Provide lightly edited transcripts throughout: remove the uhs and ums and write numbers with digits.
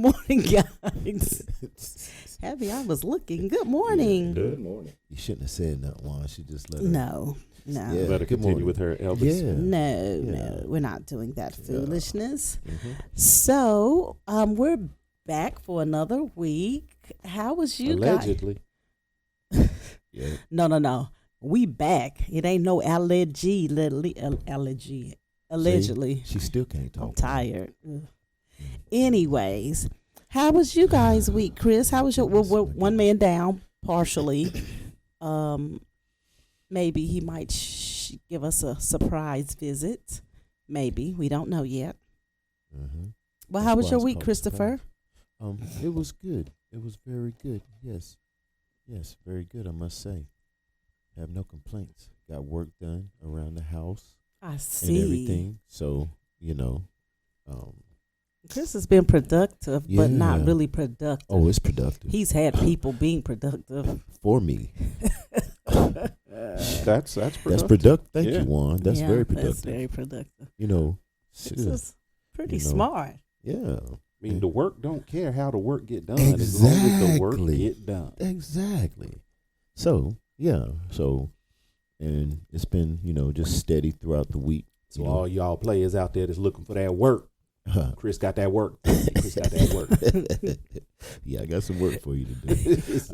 morning, guys. Happy I was looking. Good morning. Yeah, good morning. You shouldn't have said that, Juan. She just let her. No. Yeah, Let her continue with her Elvis. Yeah. No, we're not doing that foolishness. Mm-hmm. So, we're back for another week. How was you Allegedly. Yeah. No. We back. It ain't no allergy. Allegedly. See, she still can't talk. I'm tired. Anyways, how was you guys' week, Chris? How was your we're one man down partially? Maybe he might give us a surprise visit. Maybe we don't know yet. Mm-hmm. Well, how was your week, Christopher? It was good. It was very good. Yes, very good. I must say, have no complaints. Got work done around the house. I see. And everything. So Chris has been productive, but not really productive. Oh, it's productive. He's had people being productive for me. That's productive. That's productive. Thank you, Juan. That's very productive. That's very productive. This is pretty smart. Yeah. I mean, the work don't care how the work get done. Exactly. As long as the work get done. Exactly. So, and it's been, just steady throughout the week. So all y'all players out there that's looking for that work, Chris got that work. Chris got that work. Yeah, I got some work for you to do.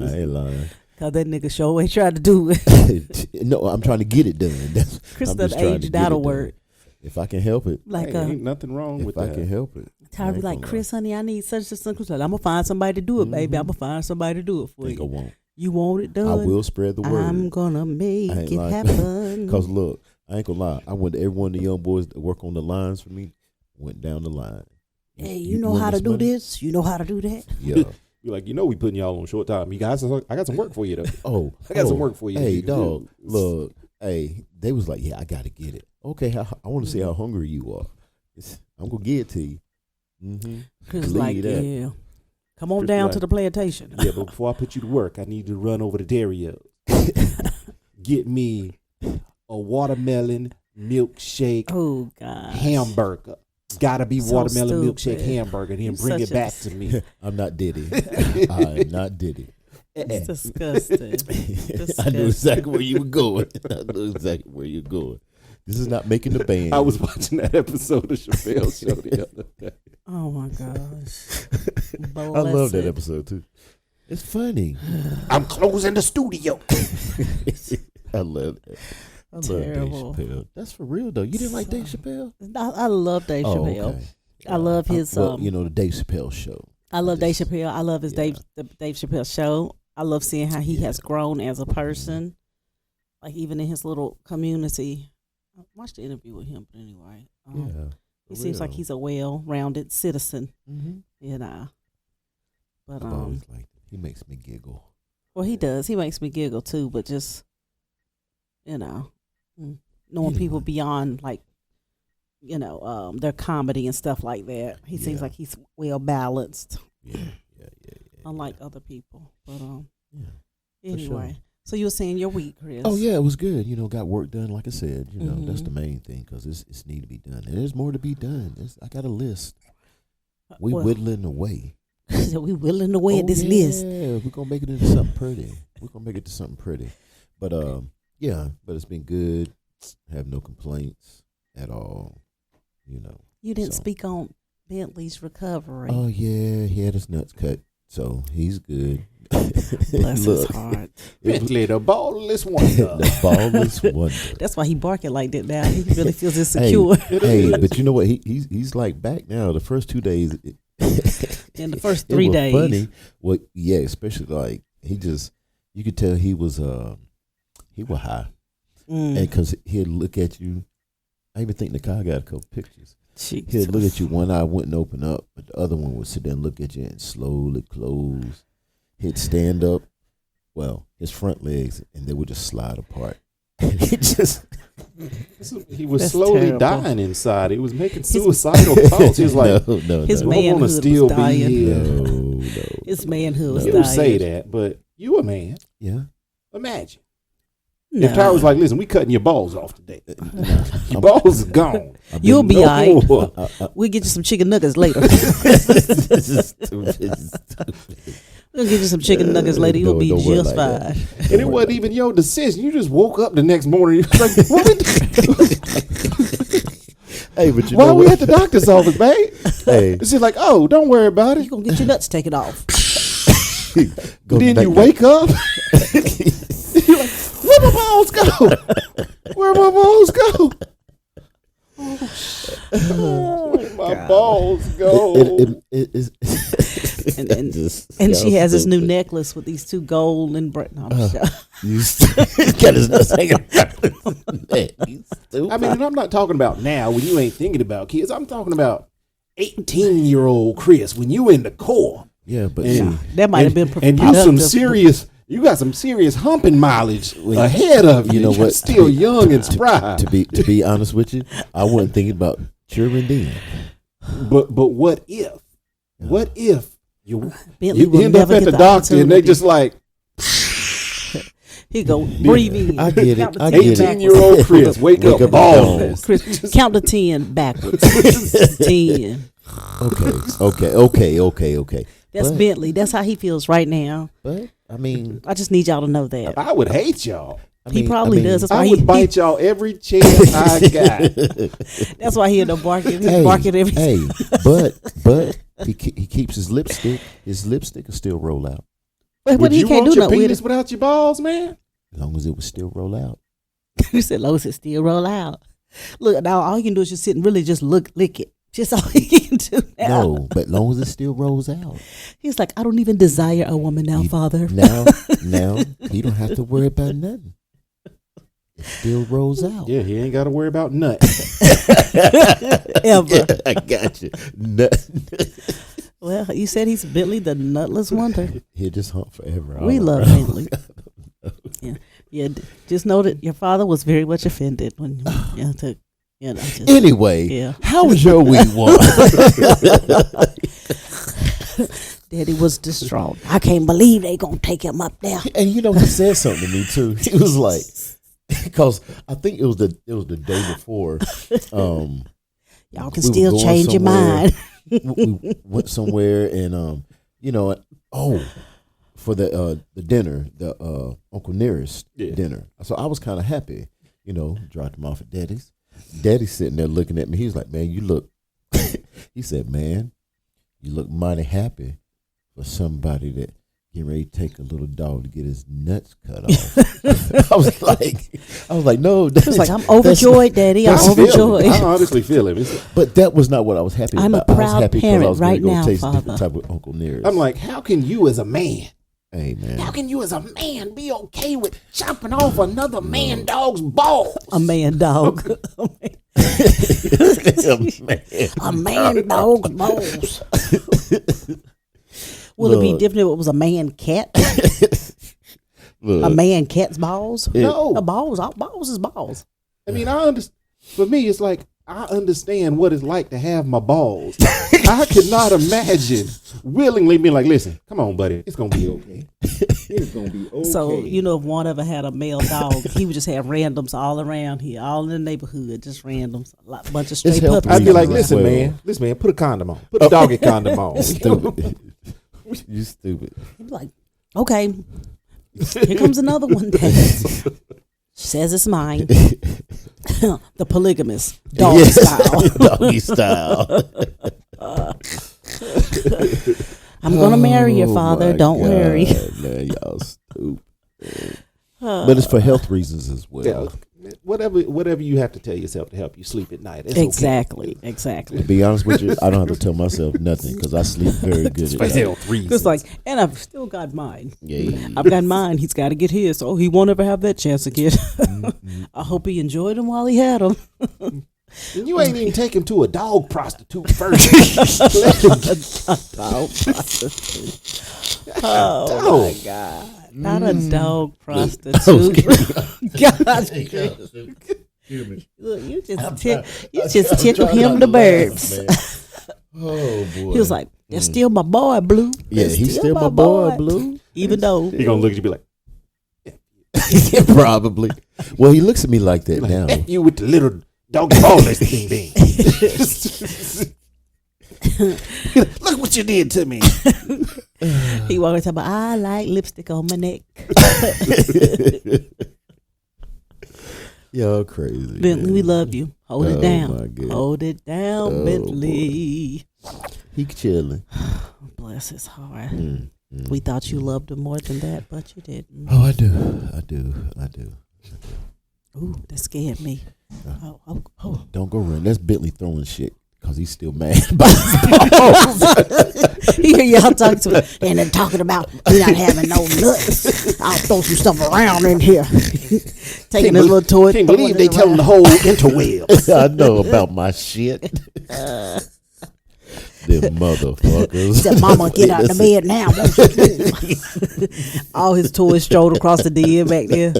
I ain't lying. Cause that nigga sure ain't trying to do it. No, I'm trying to get it done. Chris done aged out of work. If I can help it. Like ain't nothing wrong with that. If I can help it. Tyra be like, Chris, honey, I need such and such. I'm gonna find somebody to do it, baby. I'm gonna find somebody to do it for you. I won't. You want it done? I will spread the word. I'm gonna make it happen. Cause look, I ain't gonna lie. I went to every one of the young boys that work on the lines for me. Went down the line. Hey, you know how to do this? You know how to do that? Yeah. You're like, we putting y'all on short time. You guys, I got some work for you though. I got some work for you. Hey, dog, look, they was like, yeah, I got to get it. Okay, I want to see how hungry you are. I'm gonna get it to you. Mm-hmm. Chris like, yeah, come on down to the plantation. Yeah, but before I put you to work, I need you to run over to Dairy get me a watermelon milkshake. Oh God, hamburger. Gotta be so watermelon milkshake hamburger, and then bring it back to me. I'm not Diddy. I'm not Diddy. It's disgusting. I knew exactly where you were going. This is not making the band. I was watching that episode of Chappelle's show the other day. Oh my gosh. I love that episode too. It's funny. I'm closing the studio. I love it. I Terrible. love Dave Chappelle. That's for real though. You didn't like Dave Chappelle? I love Dave Chappelle. Okay. I love his the Dave Chappelle show. I love Dave Chappelle. I love his Dave Chappelle show. I love seeing how he has grown as a person. Like even in his little community. I watched the interview with him, but anyway. He seems like he's a well-rounded citizen. Mm-hmm. But I've always liked it. He makes me giggle. Well, he does. He makes me giggle too, but just knowing people beyond like their comedy and stuff like that. He seems like he's well balanced. Yeah. Unlike other people. But anyway. Sure. So you were saying your week, Chris? Oh yeah, it was good. Got work done. Like I said, that's the main thing because it's need to be done, and there's more to be done. I got a list. We whittling away. So we whittling away at this list. Yeah, we're gonna make it into something pretty. But but it's been good. Have no complaints at all. You didn't speak on Bentley's recovery. Oh yeah, he had his nuts cut, so he's good. Bless his heart. Bentley, the ballless wonder. The ballless wonder. That's why he barking like that now. He really feels insecure. Hey, but you know what? He's like back now. The first 2 days. In the first 3 days. Funny. Well, yeah, especially like you could tell he was high. And because he'd look at you. I even think Nakai got a couple pictures. Jesus. He'd look at you, one eye wouldn't open up, but the other one would sit there and look at you and slowly close. He'd stand up, his front legs, and they would just slide apart. He was slowly dying inside. He was making suicidal thoughts. He was like, his manhood was dying. No. His manhood was dying. You say that, but you a man. Yeah. Imagine. No. If Tyra was like, listen, we cutting your balls off today. Your balls are gone. You'll be all right. more. We'll get you some chicken nuggets later. This is stupid. We'll get you some chicken nuggets later. You'll be Don't worry just like fine. that. And it wasn't even your decision. You just woke up the next morning. You was like, what Hey, but you why know we what? at the doctor's office, babe? Hey, It's just like, oh, don't worry about You're it. going to get your nuts taken off. Then back you to- wake up. You're like, where my balls go? Where my balls go? Where my balls go? It is. And she has this new necklace with these two gold and no, I'm sure. You got his nuts hanging around. Man, you stupid. I mean, and I'm not talking about now when you ain't thinking about kids. I'm talking about 18-year-old Chris when you in the core. Yeah, but And, That might have been and you some productive. serious. You got some serious humping mileage ahead of you. you know You're what? still young and spry. to be honest with you, I wasn't thinking about children then. But what if? What if you Bentley will end up never at get the doctor and they opportunity. just like He go, breathe in. I get it. Count to I 10 get it. backwards. 18-year-old Chris wake up up balls. Chris, count to 10 backwards. 10. Okay. That's But- Bentley. That's how he feels right now. But I mean, I just need y'all to know that. I would hate y'all. He probably does. That's why I would bite y'all every chance I got. That's why he end up barking. He's Hey, barking every. hey, but he keeps his lipstick. His lipstick will still roll out But Would he you can't want do your nothing with penis it. without your balls, man? as long as it would still roll out. He said, "Lois, it still roll out." Look, now all you can do is just sit and really just lick it. Just all you can do now. No, but as long as it still rolls out. He's like, I don't even desire a woman now, You- Father. Now he don't have to worry about nothing. It still rolls out. Yeah, he ain't got to worry about nut. Ever. I got you. Nut. Well, you said he's Bentley, the nutless wonder. He'll just hunt forever. We All love right. Bentley. Yeah. Just know that your father was very much offended when you took. You know, just, Anyway, yeah. how was your week, Juan? Daddy was distraught. I can't believe they gonna take him up there. And you know, he said something to me too. He was like, because I think it was the day before. Y'all can we were still going change your somewhere. mind. We went somewhere, and for the dinner, the Uncle Nearest dinner. So I was kind of happy, dropped him off at Daddy's. Daddy's sitting there looking at me. He was like, "Man, you look." He said, "Man, you look mighty happy for somebody that getting ready to take a little dog to get his nuts cut off." I was like, no. He was like, I'm overjoyed, Daddy. I'm I feel him. overjoyed. I honestly feel him. But that was not what I was happy I'm a about. I was proud happy parent I was gonna right go now, taste Father. different type of Uncle Nearest. I'm like, how can you as a man? Hey, man. How can you as a man be okay with chopping off another man dog's balls? A man dog. A man dog's balls. Will it be Look. different if it was a man cat? Look, A man cat's balls? No. A balls is balls. I mean, I understand. For me, it's like I understand what it's like to have my balls. I could not imagine willingly being like, "Listen, come on, buddy, it's gonna be okay. It's gonna be okay." So, if one ever had a male dog, he would just have randoms all around here, all in the neighborhood, just randoms. A bunch of stray healthy. I'd puppies. be like, Well. listen, man, put a condom on. Put a doggy condom on. stupid. You stupid. He'd be like, okay, here comes another one, Dad. Says it's mine. The polygamous dog style. Doggy style. I'm gonna marry your father. my Don't worry. God, man, y'all stupid. But it's for health reasons as well. Yeah, whatever you have to tell yourself to help you sleep at night. It's okay. Exactly. To be honest with you, I don't have to tell myself nothing because I sleep very good at For night. health reasons. It's like, and I've still got mine. Yeah. I've got mine. He's got to get his. Oh, he won't ever have that chance again. I hope he enjoyed them while he had them. And you ain't even take him to a dog prostitute first. Dog prostitute. Oh my God. Not a dog prostitute. God. Look, you just tickled him the birds. Oh boy. He was like, "That's still my boy, Blue." Yeah, That's he's still my boy, Blue. Even though He gonna look at you and be like, Yeah, probably. Well, he looks at me like that now. F you with the little Don't get all this thing, Bean. Look what you did to me. He walking talking about, I like lipstick on my neck. Y'all crazy. Bentley, man. we love you. Hold it down. my God. Hold it down, Bentley. He chilling. Bless his heart. We thought you loved him more than that, but you didn't. Oh, I do. Ooh, that scared me. Oh. Don't go run. That's Bentley throwing shit because he's still mad about his balls. You hear y'all talking to me, and then talking about me not having no nuts. I'll throw some stuff around in here. Taking this little toy. Can't believe they tell him the whole interwebs. I know about my shit. Them motherfuckers. Said, Mama, get out the bed now. All his toys strolled across the den back there.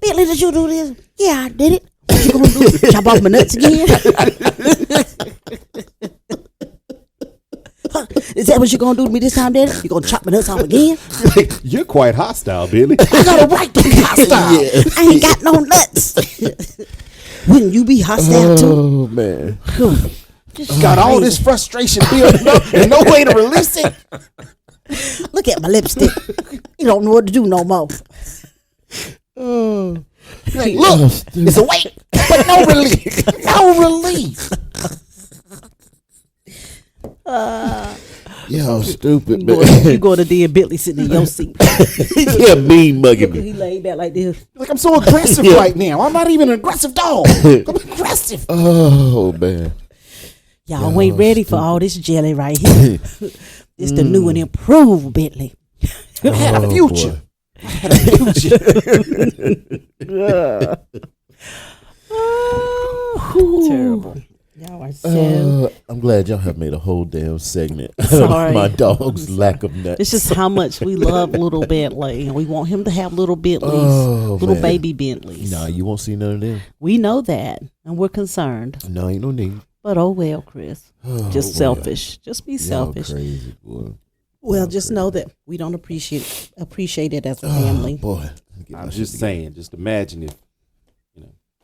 Bentley, did you do this? Yeah, I did it. What you gonna do? Chop off my nuts again? Is that what you're gonna do to me this time, Daddy? You gonna chop my nuts off again? You're quite hostile, Billy. I got a right to be hostile. Yeah. I ain't got no nuts. Wouldn't you be hostile too? Oh man. Got all this frustration building up and no way to release it. Look at my lipstick. You don't know what to do no more. Oh. Like, look, it's a weight, but no relief. No relief. Y'all stupid, You man. go to the Bentley sitting in your seat. Yeah, mean mugging me. He laid back like this. Like, I'm so aggressive right now. I'm not even an aggressive dog. I'm aggressive. Oh man. Y'all ain't ready for all this jelly right here. It's the new and improved Bentley. It had a future. Boy. Terrible. Y'all are so. I'm glad y'all have made a whole damn segment Sorry. of my dog's lack of nuts. It's just how much we love little Bentley, and we want him to have little Bentleys, little man. baby Bentleys. Nah, you won't see none of them. We know that, and we're concerned. No, ain't no need. But oh well, Chris. Just well. selfish. Just be Y'all selfish. crazy, boy. Well, just know that we don't appreciate it as a family. Boy. I'm just saying, just imagine if,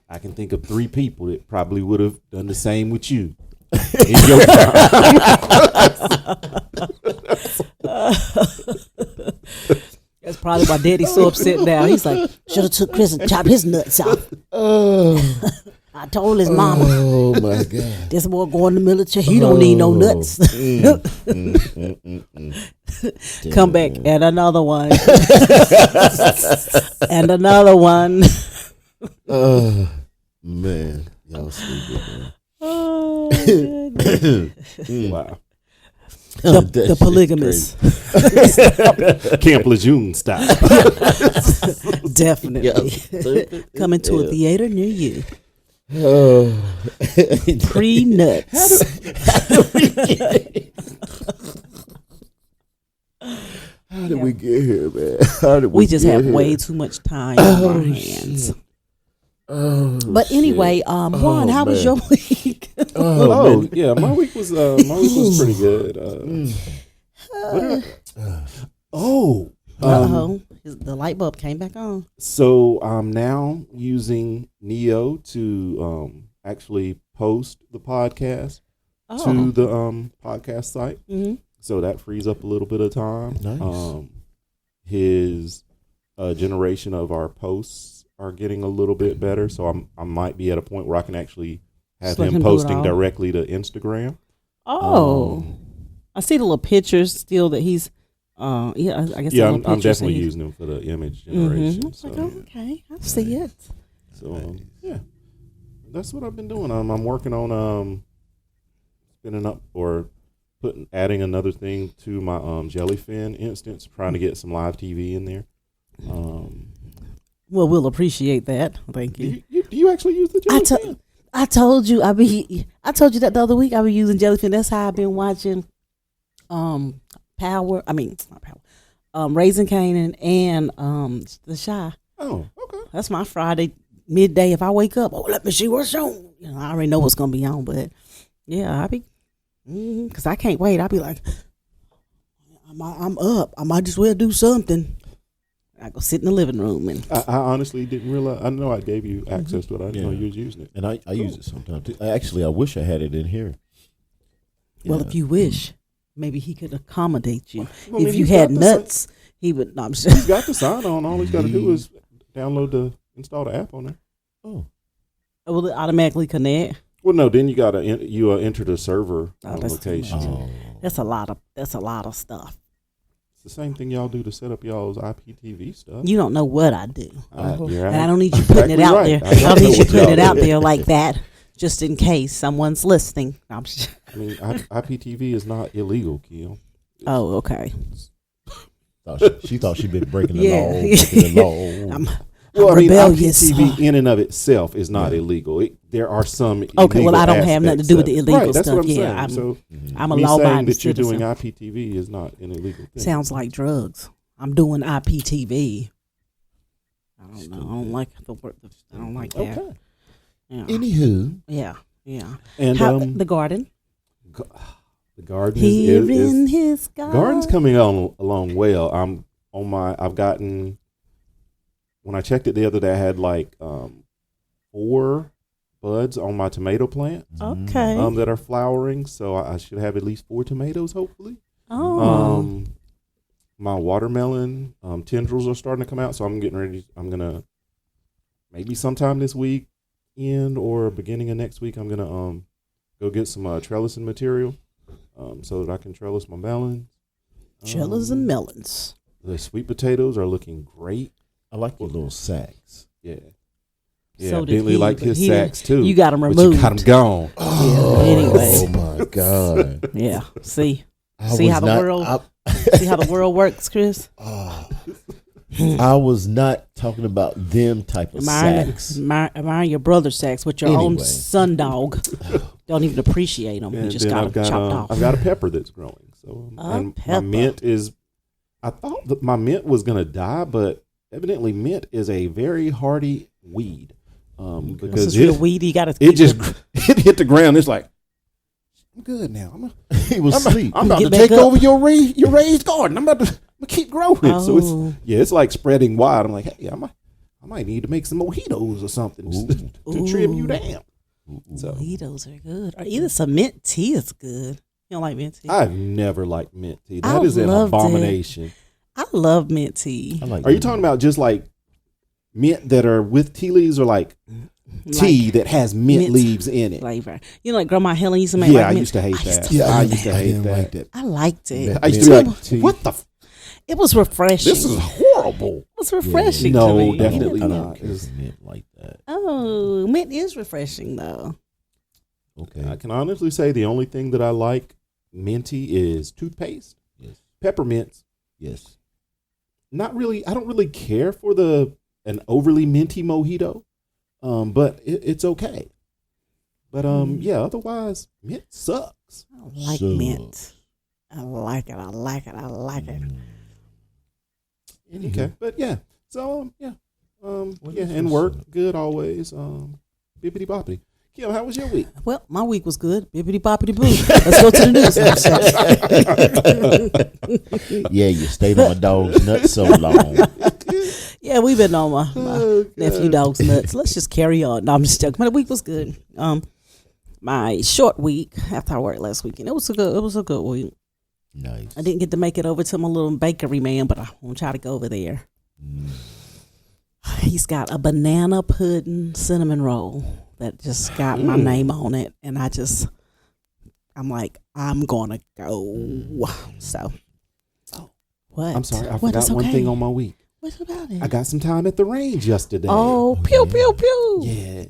I can think of 3 people that probably would have done the same with you. In your That's probably why Daddy's so upset now. He's like, should have took Chris and chopped his nuts off. I told his mama. Oh my God. This boy going to the military. He don't need no nuts. Come back and another one. And another one. Man. Y'all stupid, man. Oh, wow. the polygamous. Camp Lejeune style. Definitely. Coming to a theater near you. Pre-nuts. How did we get here, man? How did We just get have here? way too much time on our hands. Oh, But anyway, Juan, how was your week? Oh, man. yeah, my week was pretty good. The light bulb came back on. So I'm now using Neo to actually post the podcast to the podcast site. Mm-hmm. So that frees up a little bit of time. Nice. His generation of our posts are getting a little bit better. So I might be at a point where I can actually have Just let him him do it posting all. directly to Instagram. I see the little pictures still that he's. I guess. Yeah, the little I'm pictures definitely that he's- using him for the image generation. Mhm. So, Like, okay, I see it. so yeah, that's what I've been doing. I'm working on spinning up or adding another thing to my Jellyfin instance, trying to get some live TV in there. Well, we'll appreciate that. Thank you. Do you actually use the Jellyfin? I told you I told you that the other week I was using Jellyfin. That's how I've been watching Raising Kanan and The Shy. Oh, okay. That's my Friday midday. If I wake up, let me see what's on. I already know what's gonna be on, but yeah, I be because I can't wait. I be like, I'm up. I might as well do something. I go sit in the living room and. I honestly didn't realize. I know I gave you access to it. I didn't know you was using it. And I use it sometimes too. Actually, I wish I had it in here. Well, if you wish, maybe he could accommodate you. Well, I mean, if you he's had got the nuts, he would. No, I'm sure. He's got the sign on. All he's got to do is install the app on there. Oh, Will it automatically connect? Well, no. Then you got to enter the server location. oh. That's a lot of stuff. It's the same thing y'all do to set up y'all's IPTV stuff. You don't know what I do, You're and I don't need you putting it out there. I don't need you putting it out there like that, just in case someone's listening. No, I'm just. I mean, IPTV is not illegal, Kiel. Oh, okay. She thought she'd been breaking the Yeah. law. Breaking the law. I'm Well, I mean, rebellious. IPTV in and of itself is not illegal. There are some Okay, well, illegal I don't have nothing to do with the aspects illegal right, that's stuff. what I'm Yeah, saying. I'm a me saying law-abiding that you're doing citizen. IPTV is not an illegal thing. Sounds like drugs. I'm doing IPTV. I don't know. I don't like the word. I don't like that. Okay. Yeah. Anywho, Yeah. And The garden. the garden Here is in his garden. garden's coming on along well. I've gotten, when I checked it the other day, I had like 4 buds on my tomato plant Okay. that are flowering. So I should have at least 4 tomatoes, hopefully. Oh. My watermelon tendrils are starting to come out, so I'm getting ready. I'm gonna maybe sometime this weekend or beginning of next week. I'm gonna go get some trellising material so that I can trellis my melons. Trellis and melons. The sweet potatoes are looking great. I like your little sacks. Yeah. Yeah, So did Bentley he, liked but his he- sacks too. You got them but removed. you got them gone. Oh, anyway. my God. Yeah. See I See was how the not- world- I, see how the world works, Chris? I was not talking about them type of sacks. Admire your brother's sacks with your own Anyway. son dog. Don't even appreciate them. You And just then got I've them got chopped off. I've got a pepper that's growing. So and my pepper. mint is. I thought that my mint was gonna die, but evidently mint is a very hardy weed. This Because is real weedy. You got to. it just it hit the ground. It's like I'm good now. He was asleep. I'm about Get to back take up. over your raised garden. I'm about to keep growing. So Oh. it's like spreading wide. I'm like, hey, I might need to make some mojitos or something to trim you down. So Mojitos are good. Or either some mint tea is good. You don't like mint tea? I've never liked mint tea. I That is an loved it. abomination. I love mint tea. I like Are you talking about just like mint that are with tea leaves, or like tea that has mint leaves in it? Flavor. You know, like Grandma Helen used to make. Yeah, like I mint- used to hate that. to I love used to that. hate didn't that. like that. I liked it. I used to be Mint like, tea. what the? It was refreshing. This is horrible. It was refreshing No, to me. definitely I not. don't care for mint like that. Oh, mint is refreshing though. Okay. I can honestly say the only thing that I like minty is toothpaste, Yes. peppermints. Yes. Not really. I don't really care for an overly minty mojito, but it's okay. But yeah. Otherwise, mint sucks. I don't like So- mint. I like it. I like it. I like it. Okay, but yeah. So yeah, What yeah, else and was work up? good always. Bippity boppity. Kim, how was your week? Well, my week was good. Bippity boppity boo. Let's go to the news. Yeah, you stayed on my dog's nuts so long. Yeah, we've been on my nephew dog's nuts. Let's just carry on. No, I'm just joking. My week was good. My short week after I worked last weekend. It was a good week. Nice. I didn't get to make it over to my little bakery man, but I want to try to go over there. He's got a banana pudding cinnamon roll that just got my name on it, and I'm like, I'm gonna go. So, what? I'm sorry, I What? forgot It's one okay. thing on my week. What about it? I got some time at the range yesterday. Oh, pew pew pew.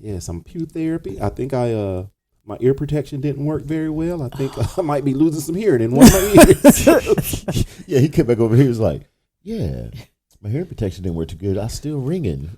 Yeah, some pew therapy. I think my ear protection didn't work very well. I think I might be losing some hearing in one of my ears. Yeah, he came back over here. He was like, yeah, my hearing protection didn't work too good. I still ringing.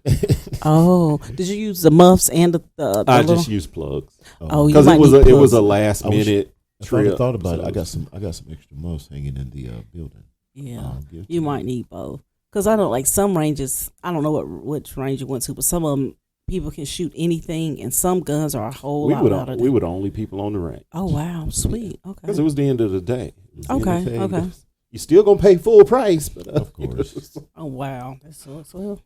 Oh, did you use the muffs and the I little? just used plugs Oh, you because might it was need it was a plugs. last minute I trip. thought about it. so- I got some extra muffs hanging in the building. Yeah, I'll give it to you might need both. Because I know, like some ranges, I don't know which range you went to, but some of them people can shoot anything, and some guns are a whole We lot were louder. we were the only people on the range Oh wow, sweet. Okay. because it was the end of the day. It was the Okay, end of the day. okay. You still gonna pay full price, but Of course. Oh wow, that's so well.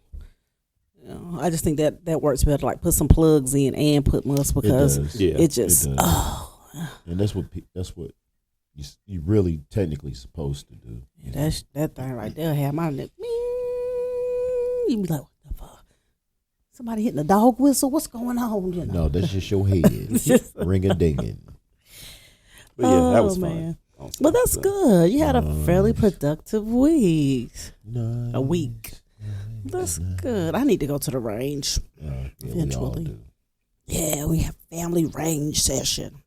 I just think that works better. Like put some plugs in and put muffs because it just It does. And that's what you really technically supposed to do. that thing right there have my neck. You be like, what the fuck? Somebody hitting a dog whistle? What's going on? You know? No, that's just your head ring a dinging. But yeah, that was man. fun. Well, that's good. You had a fairly productive week. Nice. A week. That's good. I need to go to the range eventually. We all do. Yeah, we have family range session.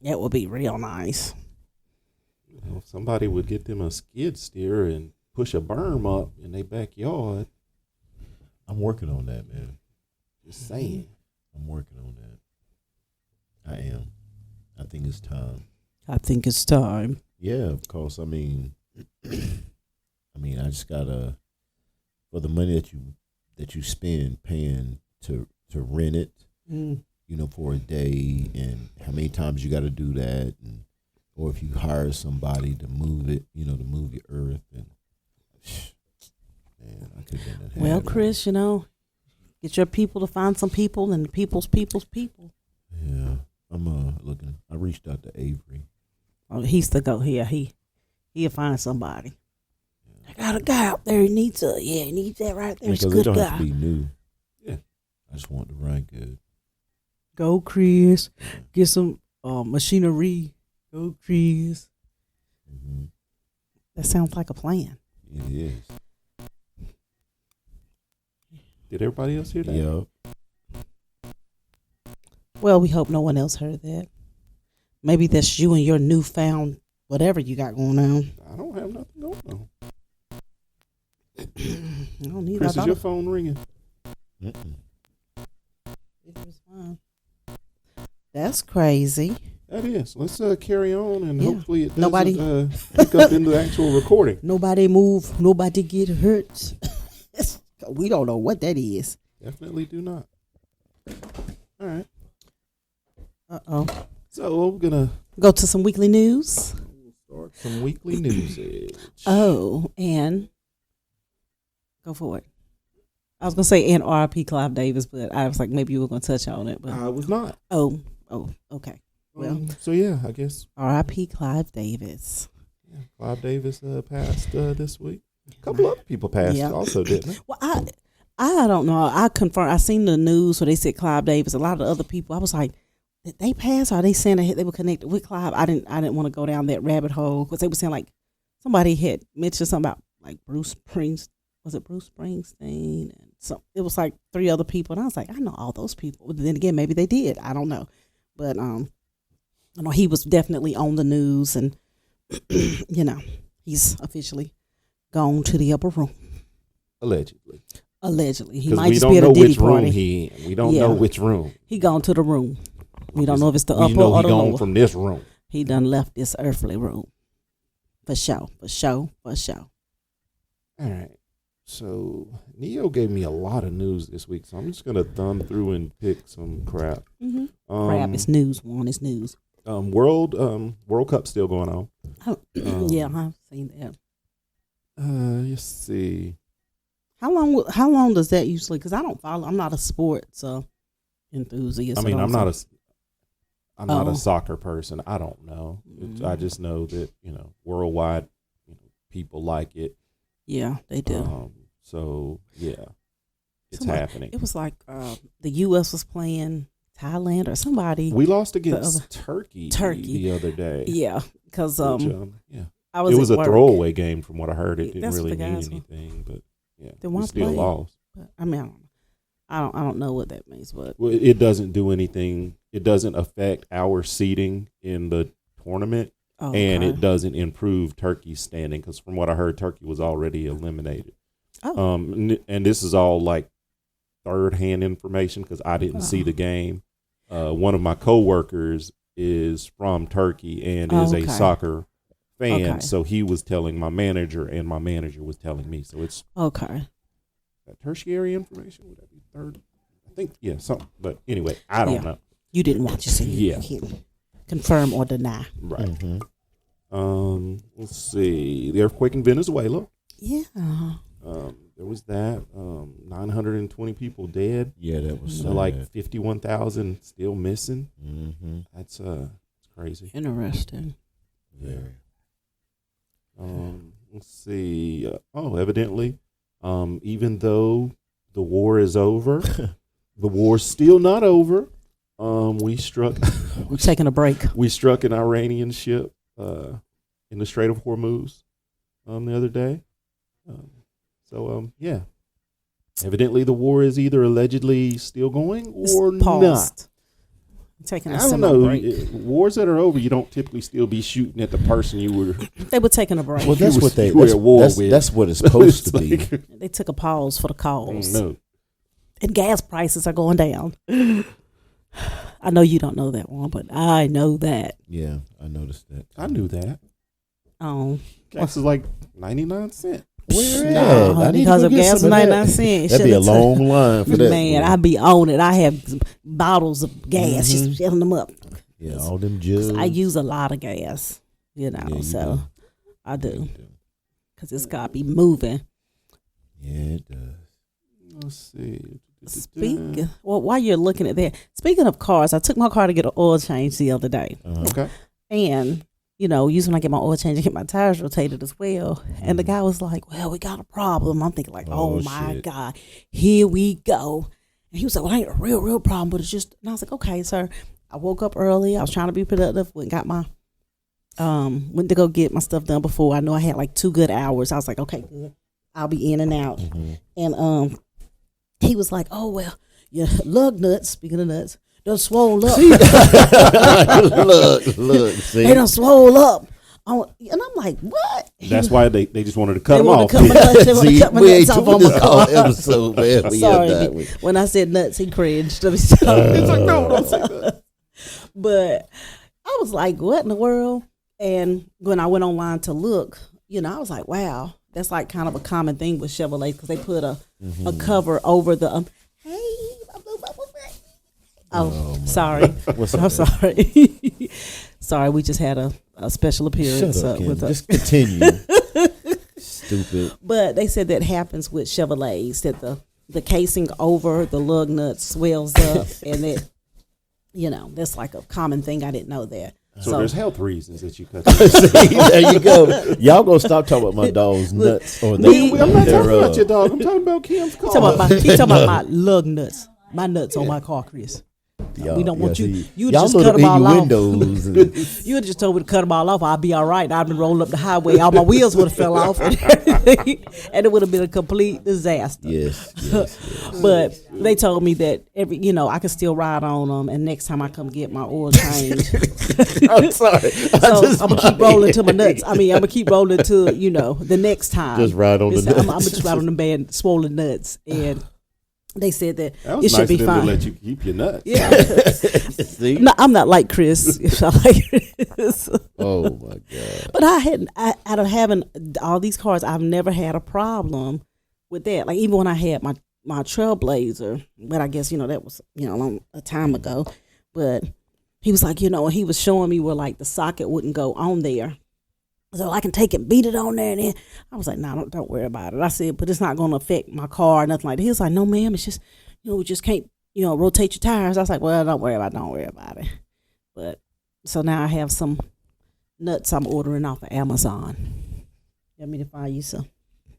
That would be real nice. If somebody would get them a skid steer and push a berm up in their backyard. I'm working on that, man. Just saying. I'm working on that. I am. I think it's time. I think it's time. Yeah, of course. I mean, I just gotta, for the money that you spend paying to rent it, for a day, and how many times you got to do that, or if you hire somebody to move it, to move your earth, and man, I could have done that. Well, Chris, get your people to find some people and the people's people. Yeah, I'm looking. I reached out to Avery. Oh, he's the go here. He'll find somebody. I got a guy out there. He needs that right there. He's a Because good it don't guy. have to be new. Yeah, I just want to run good. Go, Chris. Get some machinery. Go, Chris. Mm-hmm. That sounds like a plan. It is. did everybody else hear that? Yeah. Well, we hope no one else heard that. Maybe that's you and your newfound whatever you got going on. I don't have nothing going on. I don't need Chris, that. is your phone ringing? Mm-mm. That's crazy. That is. Let's carry on, and Yeah. hopefully it doesn't Nobody- pick up in the actual recording. Nobody move. Nobody get hurt. We don't know what that is. Definitely do not. All right. Uh-oh. So we're going to Go to some weekly news. start some weekly news. Oh, and go for it. I was going to say and RIP Clive Davis, but I was like, maybe you were going to touch on it. But I was not. Oh, okay. Well, So, yeah, I guess RIP Clive Davis. Clive Davis passed this week. A couple other people passed also, didn't they? Well, I don't know. I confirmed. I seen the news where they said Clive Davis. A lot of the other people, I was like, did they pass? Or are they saying they were connected with Clive? I didn't want to go down that rabbit hole because they were saying like somebody had mentioned something about like Bruce Springsteen. Was it Bruce Springsteen? And so it was like 3 other people, and I was like, I know all those people. But then again, maybe they did. I don't know. But I know he was definitely on the news, and he's officially gone to the upper room. Allegedly. He Because might we just don't be at know a Diddy which room party. we don't know which room. He gone to the room. We don't know if it's the We upper know or he the gone lower. from this room. He done left this earthly room. For sure. All right. So Neo gave me a lot of news this week, so I'm just gonna thumb through and pick some crap. Mm-hmm. Crap is news. One is news. World Cup still going on. Oh, yeah, I've seen that. Let's see. How long does that usually? Because I don't follow. I'm not a sports enthusiast. I mean, I'm not a soccer person. I don't know. I just know that worldwide, people like it. Yeah, they do. So yeah, it's happening. It was like the U.S. was playing Thailand or somebody. We lost against Turkey the other day. Yeah, because I was. It was a work. throwaway game, from what I heard. It didn't That's really the mean guys anything, but yeah, They we weren't still playing. lost. But, I mean, I don't know what that means, but Well, it doesn't do anything. It doesn't affect our seeding in the tournament, and it doesn't improve Turkey's standing, because from what I heard, Turkey was already eliminated. Oh. And this is all like third-hand information because I didn't see the game. One of my coworkers is from Turkey and is a soccer fan, so he was telling my manager, and my manager was telling me. So it's okay. That tertiary information, would that be third? I think something. But anyway, I don't know. You didn't watch it, so you can't confirm or deny. Right. Mm-hmm. Let's see. The earthquake in Venezuela. Yeah. There was that. 920 people dead. Yeah, that was So like 51,000 still missing. Mm-hmm. That's crazy. Interesting. Very. Let's see. Evidently, even though the war is over, the war's still not over. We're taking a break. We struck an Iranian ship in the Strait of Hormuz the other day. Yeah. Evidently, the war is either allegedly still going or not. Taking a I don't know. break. Wars that are over, you don't typically still be shooting at the person you were. They were taking a break. Well, that's what they. were at war with. That's what it's supposed to be. They took a pause for the cause. No. And gas prices are going down. I know you don't know that one, but I know that. Yeah, I noticed that. I knew that. Oh, Gas is like 99 cents. Where no, at? because of gas was 99 cents. That'd be a long line for that. Man, I be on it. I have bottles of gas, just filling them up. Yeah, all them jugs. I use a lot of gas, Yeah, you so do. I do. Because it's got to be moving. Yeah, it does. Let's see. While you're looking at that, speaking of cars, I took my car to get an oil change the other day. Okay. And, usually when I get my oil change, I get my tires rotated as well. And the guy was like, well, we got a problem. I'm thinking like, oh my shit. God, here we go. And he was like, well, it ain't a real problem, but it's just, and I was like, okay, sir. I woke up early. I was trying to be productive. Went to go get my stuff done before. I know I had like 2 good hours. I was like, okay, good. I'll be in and out. And he was like, oh, well, your lug nuts, speaking of nuts, done swole up. look, see. They done swole up. And I'm like, what? That's why they just wanted to cut them off. Cut my nuts, they want to cut my nuts off on my car. Episode, man. Sorry, when I said nuts, he cringed. It's like, no, don't say that. But I was like, what in the world? And when I went online to look, I was like, wow, that's like kind of a common thing with Chevrolet because they put a cover over the sorry. I'm sorry. Sorry, we just had a special appearance. Shut up, with us. Just continue. Stupid. But they said that happens with Chevrolets, that the casing over the lug nut swells up, and it, that's like a common thing. I didn't know that. So there's health reasons that you cut. See, there you go. Y'all gonna stop talking about my dog's nuts or I'm not talking about your dog. I'm talking about Kim's car. He's talking about my lug nuts. My nuts on my car, Chris. We don't want you. You y'all just cut them all off. You would just told me to cut them all off. I'd be all right. I'd been rolling up the highway. All my wheels would have fell off, and it would have been a complete disaster. Yes. But they told me that I can still ride on them, and next time I come get my oil change, I'm sorry. So I'm gonna keep rolling to my nuts. I'm gonna keep rolling to the next time. Just ride on the nuts. I'm gonna just ride on the bad swollen nuts and. They said that was it should nice be of them fine. to let you keep your nuts. Yeah. See? No, I'm not like Chris. I like Chris. Oh my God. But out of having all these cars, I've never had a problem with that. Like even when I had my Trailblazer, but I guess that was a time ago. But he was like, he was showing me where like the socket wouldn't go on there. So I can take it, beat it on there, and then I was like, "No, don't worry about it." I said, "But it's not going to affect my car or nothing like that." He was like, "No, ma'am, it's just, we just can't, rotate your tires." I was like, "Well, don't worry about it." But so now I have some nuts I'm ordering off of Amazon. You want me to find you some?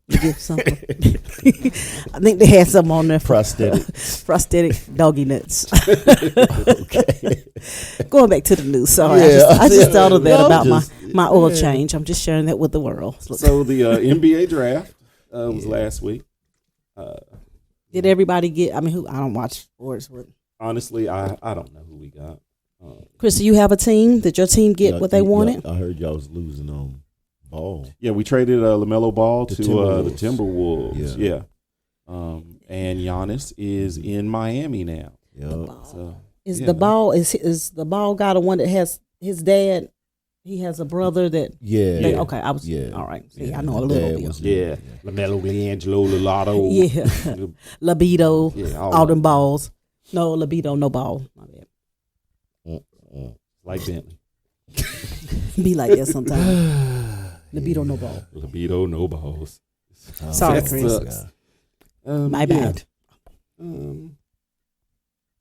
Get some. I think they had some on there for prosthetic doggy nuts. Okay. Going back to the news, sorry. Yeah. I just thought of that about my oil change. I'm just sharing that with the world. So the NBA draft was last week. Did everybody get? Who? I don't watch sports. Honestly, I don't know who we got. Chris, do you have a team? Did your team get what they wanted? I heard y'all was losing on Ball. Yeah, we traded LaMelo Ball to the Timberwolves. Yeah. And Giannis is in Miami now. Yeah. The ball is the ball guy the one that has his dad? He has a brother that. Yeah. Okay, I was. Yeah. All right. See, I know a little bit. LaMelo, Leangelo, Lotto. Yeah. Libido. Yeah. All them balls. No libido, no ball. My bad. Like Bentley. Be like that sometimes. Libido no ball. Libido no balls. Sorry, That Chris. sucks. My bad.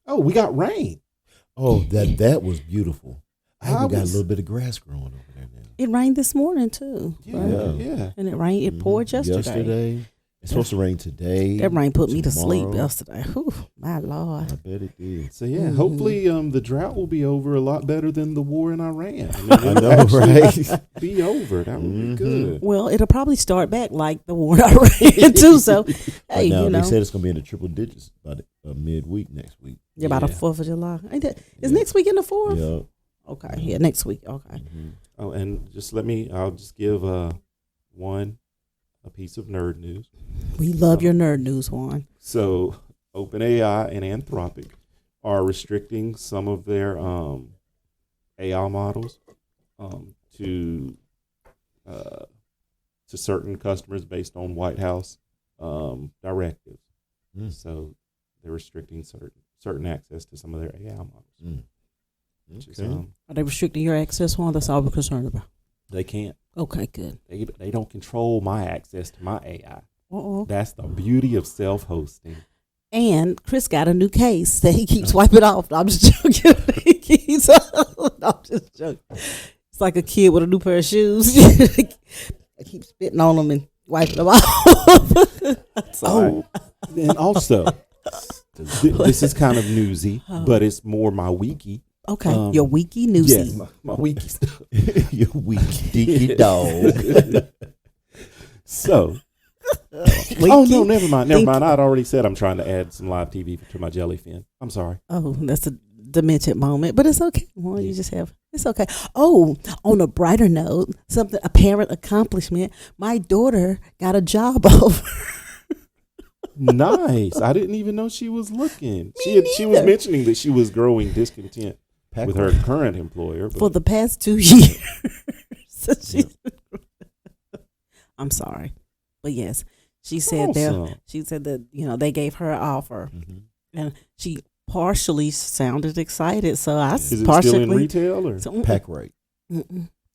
Oh, we got rain. Oh, that was beautiful. I even got a was- little bit of grass growing over there now. It rained this morning too. right? Yeah. And it rained. It poured yesterday. It's supposed to rain today. That rain put me to sleep tomorrow. yesterday. Whew, my Lord. I bet it did. So yeah, hopefully the drought will be over a lot better than the war in Iran. I know, right? Be over. That would be good. Well, it'll probably start back like the war I ran too. So, hey, Right now, you know, they said it's going to be in the triple digits by the midweek next week. yeah, about the 4th of July. Ain't that? Is next week in the 4th? Yeah. Okay, yeah, next week. Okay. Oh, and I'll just give one a piece of nerd news. We love your nerd news, Juan. So OpenAI and Anthropic are restricting some of their AI models to certain customers based on White House directives. So they're restricting certain access to some of their AI models. Which is, Are they restricting your access, Juan? That's all we're concerned about. they can't. Okay, good. They don't control my access to my AI. Uh-oh. That's the beauty of self-hosting. And Chris got a new case that he keeps wiping off. I'm just joking. I'm just joking. It's like a kid with a new pair of shoes. I keep spitting on them and wiping them off. Oh, and also, this is kind of newsy, but it's more my wiki. Okay, your wiki newsy. Yes, my wiki stuff. You weak, dinky dog. So, oh no, never mind. I'd already said I'm trying to add some live TV to my Jellyfin. I'm sorry. Oh, that's a demented moment, but it's okay. Well, you just have, it's okay. Oh, on a brighter note, something, a parent accomplishment. My daughter got a job offer. Nice. I didn't even know she was looking. She was mentioning that she was growing discontent with her current employer For the past 2 years. So I'm sorry, but yes, she said Awesome. she said that they gave her an offer, and she partially sounded excited. So I Is it partially still in retail or Pack rate.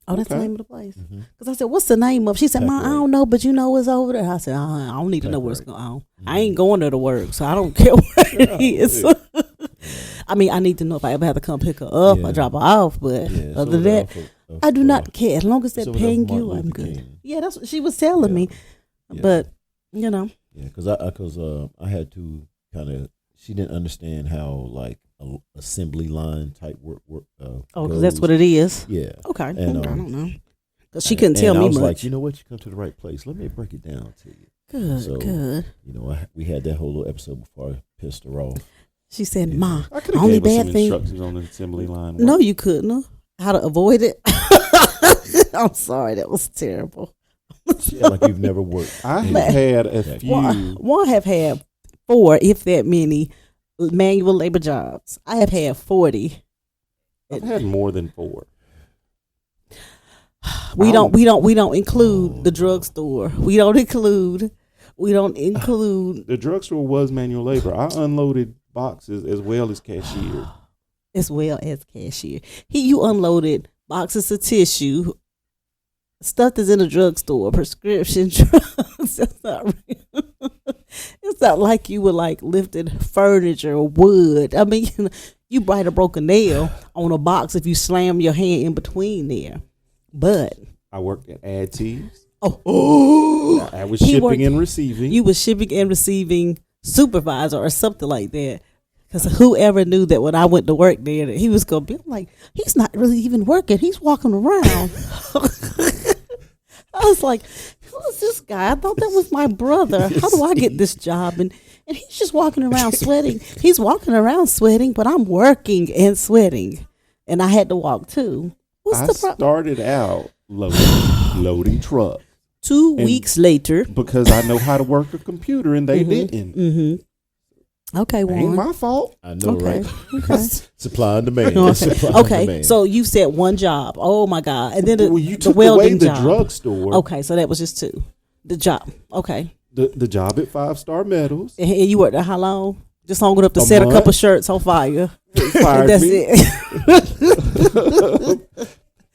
Oh, that's the Okay. name of the place. Because I said, "What's the name of?" She said, "Ma, I don't know, but it's over there." I said, "I don't need to know where it's going on. I ain't going there to work, so I don't care where it is." I mean, I need to know if I ever have to come pick her up or drop her off, but other than that, I do not care. As long as they're paying you, I'm good. Yeah, that's what she was telling me. But Yeah, because I had to kind of. She didn't understand how like a assembly line type work. because that's what it is. Yeah. Okay. And, I don't know. Because she couldn't tell me I was much. like, you know what? You come to the right place. Let me break it down to you. Good. We had that whole little episode before I pissed her off. She said, "Ma, I could have only gave her some bad thing." instructions on the assembly line. No, you couldn't have. How to avoid it? I'm sorry, that was terrible. Yeah, like you've never worked. I have had a few. One have had 4, if that many, manual labor jobs. I have had 40. I've had more than 4. We don't include the drugstore. We don't include. The drugstore was manual labor. I unloaded boxes as well as cashier. As well as cashier. You unloaded boxes of tissue, stuff that's in a drugstore, prescription drugs. That's not real. It's not like you were like lifting furniture or wood. I mean, you might have broke a nail on a box if you slam your hand in between there. But I worked at AdTees. oh, I was He shipping worked- and receiving. you was shipping and receiving supervisor or something like that. Because whoever knew that when I went to work there, that he was going to be like, he's not really even working. He's walking around. I was like, who is this guy? I thought that was my brother. How do I get this job? And he's just walking around sweating. He's walking around sweating, but I'm working and sweating. And I had to walk too. What's I the problem? started out loading trucks 2 weeks later. because I know how to work a computer and they didn't. Okay, Ain't Juan. my fault. I know, Okay. right? Okay. Supply and demand. Okay. Supply and Okay, demand. so you said one job. Oh my God! And then the, Well, you the took welding away the job. drugstore. Okay, so that was just 2. The job. Okay, The job at 5-Star Metals. and you worked there how long? Just long enough to A set month. a couple shirts on fire. They fired That's me. it.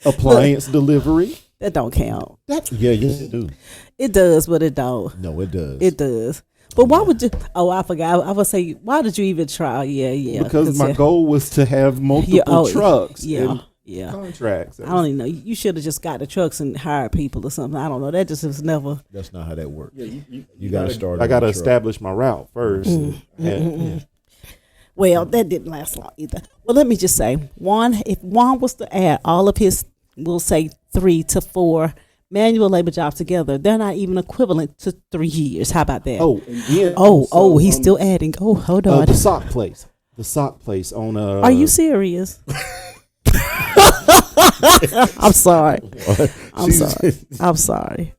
Appliance delivery. That don't count. Yes, it do. It does, but it don't. No, it does. It does. But why would you? Oh, I forgot. I would say, why did you even try? Yeah. Because my goal was to have multiple trucks. And contracts. I don't even know. You should have just got the trucks and hired people or something. I don't know. That just was never. That's not how that works. Yeah, you got to start. I got to establish my route first. Well, that didn't last long either. Well, let me just say, if Juan was to add all of his, we'll say 3 to 4 manual labor jobs together, they're not even equivalent to 3 years. How about that? He's still adding. Oh, hold on. The sock place. The sock place on. Are you serious? I'm sorry. I'm sorry.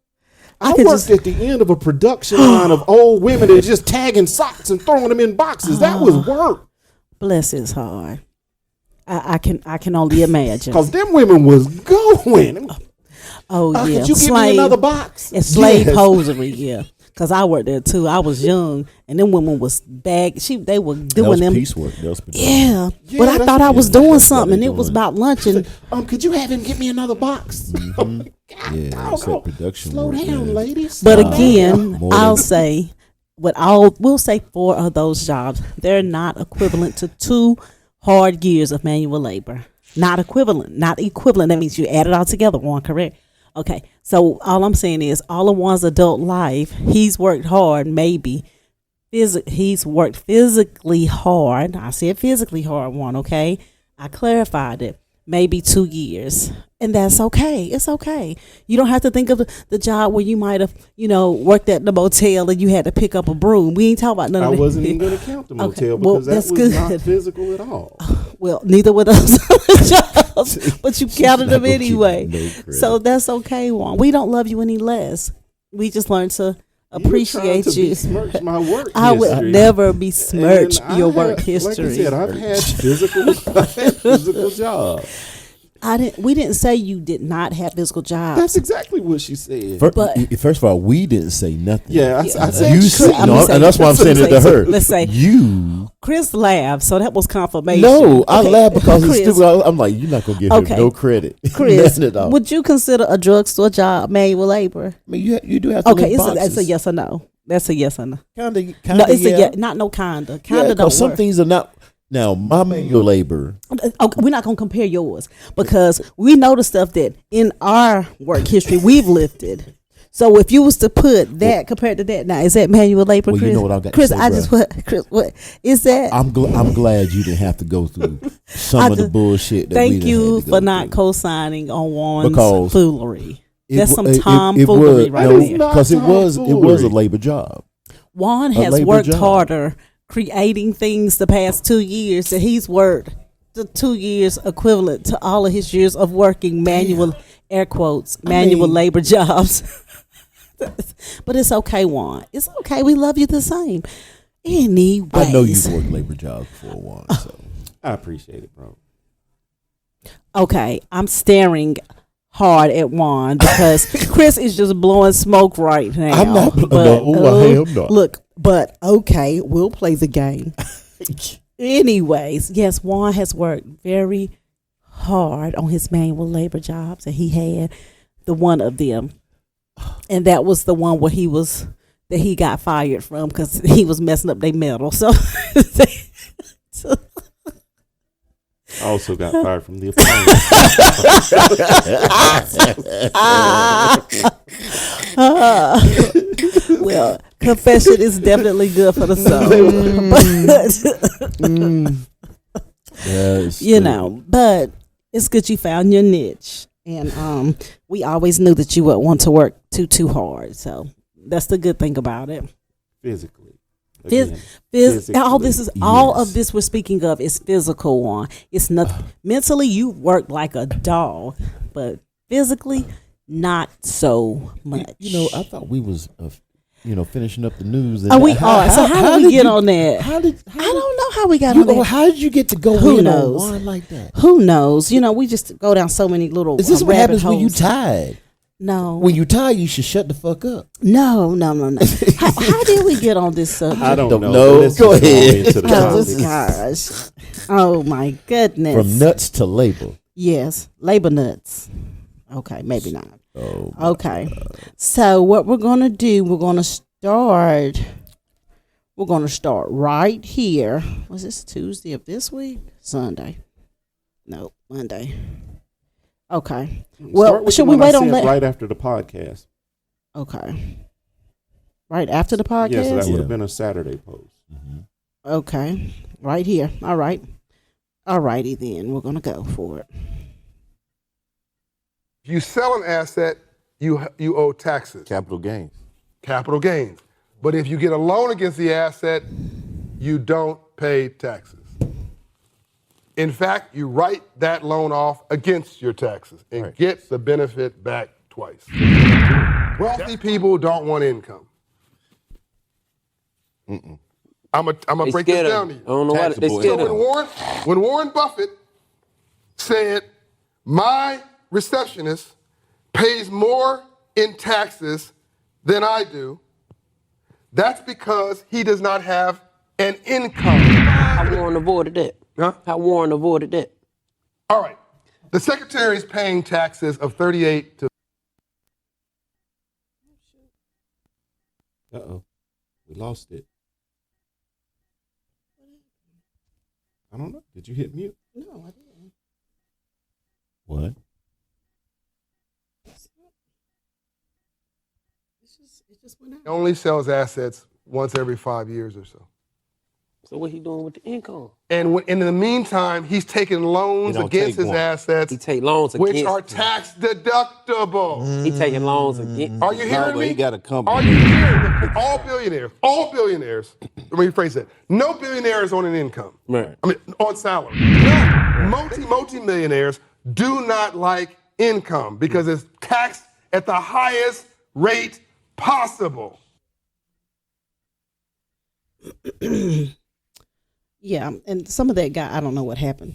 I worked at the end of a production line of old women that are just tagging socks and throwing them in boxes. That was work. Bless his heart. I can only imagine. Because them women was going. Oh yeah. Could you give me another box? It's slave hosiery, yeah. Cause I worked there too. I was young, and them women was they were doing them piecework. Yeah, but I thought I was doing something, and it was about lunch. And could you have him get me another box? God, production. Slow down, ladies. But again, we'll say 4 of those jobs, they're not equivalent to 2 hard years of manual labor. Not equivalent. That means you add it all together. One, correct? Okay, so all I'm saying is all of Juan's adult life, he's worked hard, maybe. He's worked physically hard. I said physically hard, Juan, okay? I clarified it. Maybe 2 years. And that's okay. It's okay. You don't have to think of the job where you might have, worked at the motel and you had to pick up a broom. We ain't talking about none of that. I wasn't even going to count the motel because that was not physical at all. Well, neither were those other jobs, but you counted them anyway. So that's okay, Juan. We don't love you any less. We just learned to appreciate you. Besmirch my work I would never besmirch your work history. Like I said, I've had physical jobs. We didn't say you did not have physical jobs. That's exactly what she said. First of all, we didn't say nothing. Yeah, I said you said, and that's why I'm saying it to her. Let's say you. Chris laughed, so that was confirmation. No, I laughed because it's stupid. I'm like, you're not gonna give him no credit. Chris, would you consider a drugstore job manual labor? I mean, you do have to. Okay, it's a yes or no. That's a yes or no. Kinda. No, it's a yes. Not no kinda. Kinda don't work. Some things are not. Now, my manual labor. Okay, we're not going to compare yours because we know the stuff that in our work history we've lifted. So if you was to put that compared to that, now is that manual labor, Chris? You know what I've got Chris, to say, Chris, what is that? I'm glad you didn't have to go through some of the bullshit. Thank you for not co-signing on Juan's foolery. That's some tomfoolery right there. Because it was a labor job. Juan has worked harder creating things the past 2 years that he's worked the 2 years equivalent to all of his years of working manual labor jobs. But it's okay, Juan. It's okay. We love you the same. Anyways, I know you've worked labor jobs before, Juan. So I appreciate it, bro. Okay, I'm staring hard at Juan because Chris is just blowing smoke right now. I'm not. I am not. Look, but okay, we'll play the game. Anyways, yes, Juan has worked very hard on his manual labor jobs, and he had one of them, and that was the one where he got fired from because he was messing up their metal. So. I also got fired from the appliance. Well, confession is definitely good for the soul. But it's good you found your niche. And we always knew that you would want to work too hard. So that's the good thing about it. Physically. All of this we're speaking of is physical one. It's not mentally you work like a dog, but physically not so much. I thought we was finishing up the news. And we are. So how did we get on that? I don't know how we got on that. How did you get to go Who in knows? on one like that? Who knows? We just go down so many little. Is this what happens holes. when you tired? No. When you tired, you should shut the fuck up. No. How did we get on this subject? I don't know. Go ahead. Gosh. Oh my goodness. From nuts to labor. Yes, labor nuts. Okay, maybe not. Oh, Okay, so what we're gonna do? We're gonna start right here. Was this Tuesday of this week? Sunday? No, Monday. Okay. Well, should we wait on that? Right after the podcast? Okay. Right after the podcast? Yes, that would have been a Saturday post. Mm-hmm. Okay. Right here. All right. All righty then. We're going to go for it. If you sell an asset, you owe taxes. Capital gains. Capital gains. But if you get a loan against the asset, you don't pay taxes. In fact, you write that loan off against your taxes and get the benefit back twice. Wealthy people don't want income. I'm gonna break this down to you. I don't know why they scared of So when Warren Buffett said, my receptionist pays more in taxes than I do, that's because he does not have an income. How Warren avoided that? Huh? How Warren avoided that? All right. The secretary is paying taxes of 38 to. Uh-oh. We lost it. I don't know. Did you hit mute? No, I didn't. What? It just went out. He only sells assets once every 5 years or so. So what he doing with the income? And in the meantime, he's taking loans against his assets, He take loans which against are tax deductible. He taking loans against. Are you hearing me? He got a company. Are you hearing me? All billionaires, let me rephrase that. No billionaire is on an income. Right. I mean, on salary. None. Multi-millionaires do not like income because it's taxed at the highest rate possible. Yeah, and some of that guy, I don't know what happened,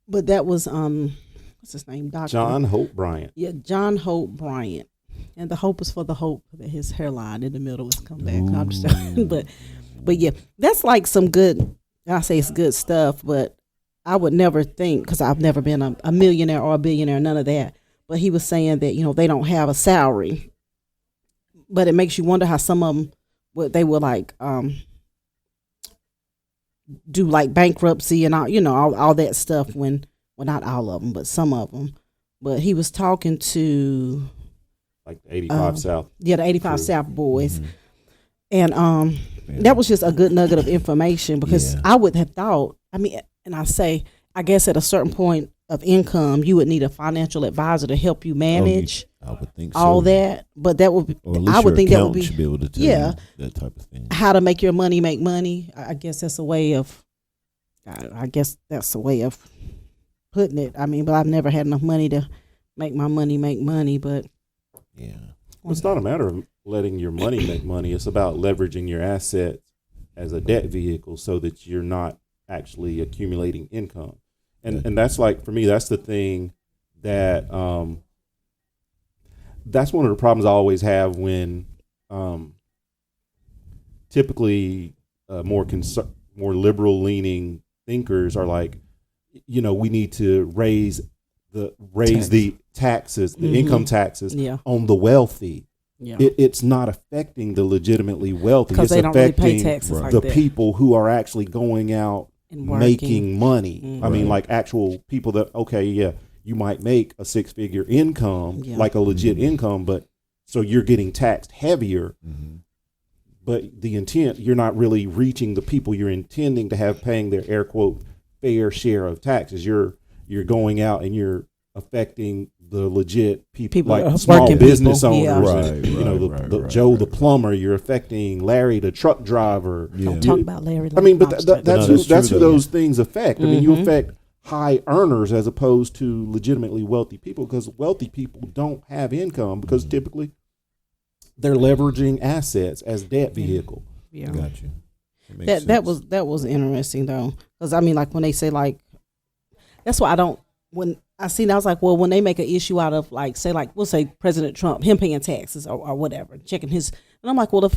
but that was what's his name, Doctor John Hope Bryant. Yeah, John Hope Bryant, and the hope is for the hope that his hairline in the middle is come back. No, I'm just but yeah, that's like some good. I say it's good stuff, but I would never think, because I've never been a millionaire or a billionaire, none of that. But he was saying that they don't have a salary, but it makes you wonder how some of them, they were like do like bankruptcy and all that stuff well, not all of them, but some of them. But he was talking to like the 85 South. Yeah, the 85 crew. South boys. And that was just a good nugget of information, because I would have thought, and I guess at a certain point of income, you would need a financial advisor to help you manage I would think so. all that. But that would be, Or at least I would your think that would be, accountant should be able to tell you that type of thing. how to make your money make money. I guess that's a way of, I guess that's a way of putting it. But I've never had enough money to make my money make money. But Yeah. It's not a matter of letting your money make money. It's about leveraging your assets as a debt vehicle so that you're not actually accumulating income. And that's like, for me, that's the thing that that's one of the problems I always have when typically more liberal leaning thinkers are like, we need to raise the taxes, the income taxes on the wealthy. yeah, It's not affecting the legitimately wealthy. because It's they don't really affecting pay taxes like the that. people who are actually going out And working. making money. Mhm. Like actual people that, you might make a 6-figure income, Yeah. like a legit income, but so you're getting taxed heavier. Mm-hmm. But the intent, you're not really reaching the people you're intending to have paying their air quote fair share of taxes. You're going out and you're affecting the legit people like small working business people. owners. Yeah. And, Joe the plumber. You're affecting Larry the truck driver. Yeah. Don't talk about Larry. But that's who those things affect. You Mhm. affect high earners as opposed to legitimately wealthy people, because wealthy people don't have income because typically they're leveraging assets as debt vehicle. Yeah. Got you. That That was interesting though, because like when they say that's why I don't, when I seen, I was like, well, when they make an issue out of we'll say President Trump, him paying taxes or whatever, checking his, and I'm like, well,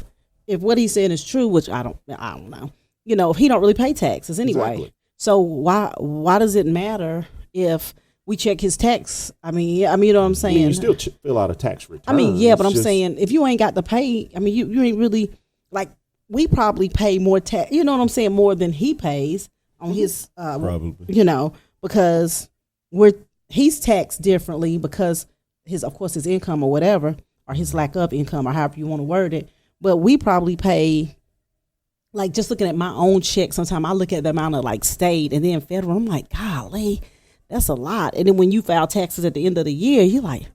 if what he's saying is true, which I don't know, if he don't really pay taxes anyway, Exactly. so why does it matter if we check his tax. I mean, you know what I'm saying? I mean, you still fill out a tax return. I mean, yeah, but I'm saying if you ain't got to pay, I mean, you ain't really, like, we probably pay more tax, you know what I'm saying, more than he pays on his, Probably. you know, because he's taxed differently because of course, his income or whatever, or his lack of income or however you want to word it. But we probably pay, like, just looking at my own check, sometimes I look at the amount of, like, state and then federal, I'm like, golly, that's a lot. And then when you file taxes at the end of the year, you're like,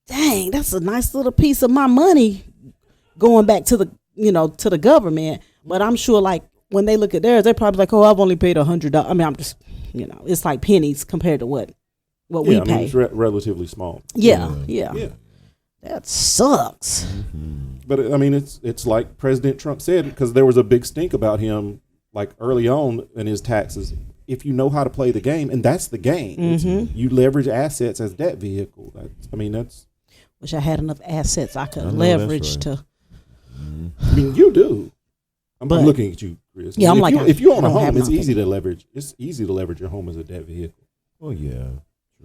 dang, that's a nice little piece of my money going back to the, you know, to the government. But I'm sure, like, when they look at theirs, they're probably like, oh, I've only paid $100. I mean, I'm just, you know, it's like pennies compared to what we pay. I mean, it's relatively small. Yeah. That sucks. But I mean, it's like President Trump said, because there was a big stink about him, like, early on in his taxes. If you know how to play the game, and that's the game, you leverage assets as debt vehicle. That's. Wish I had enough assets I could leverage to. I mean, you do. I'm looking at you, Chris. Yeah, if you own a home, it's easy to leverage. It's easy to leverage your home as a debt vehicle. Oh yeah.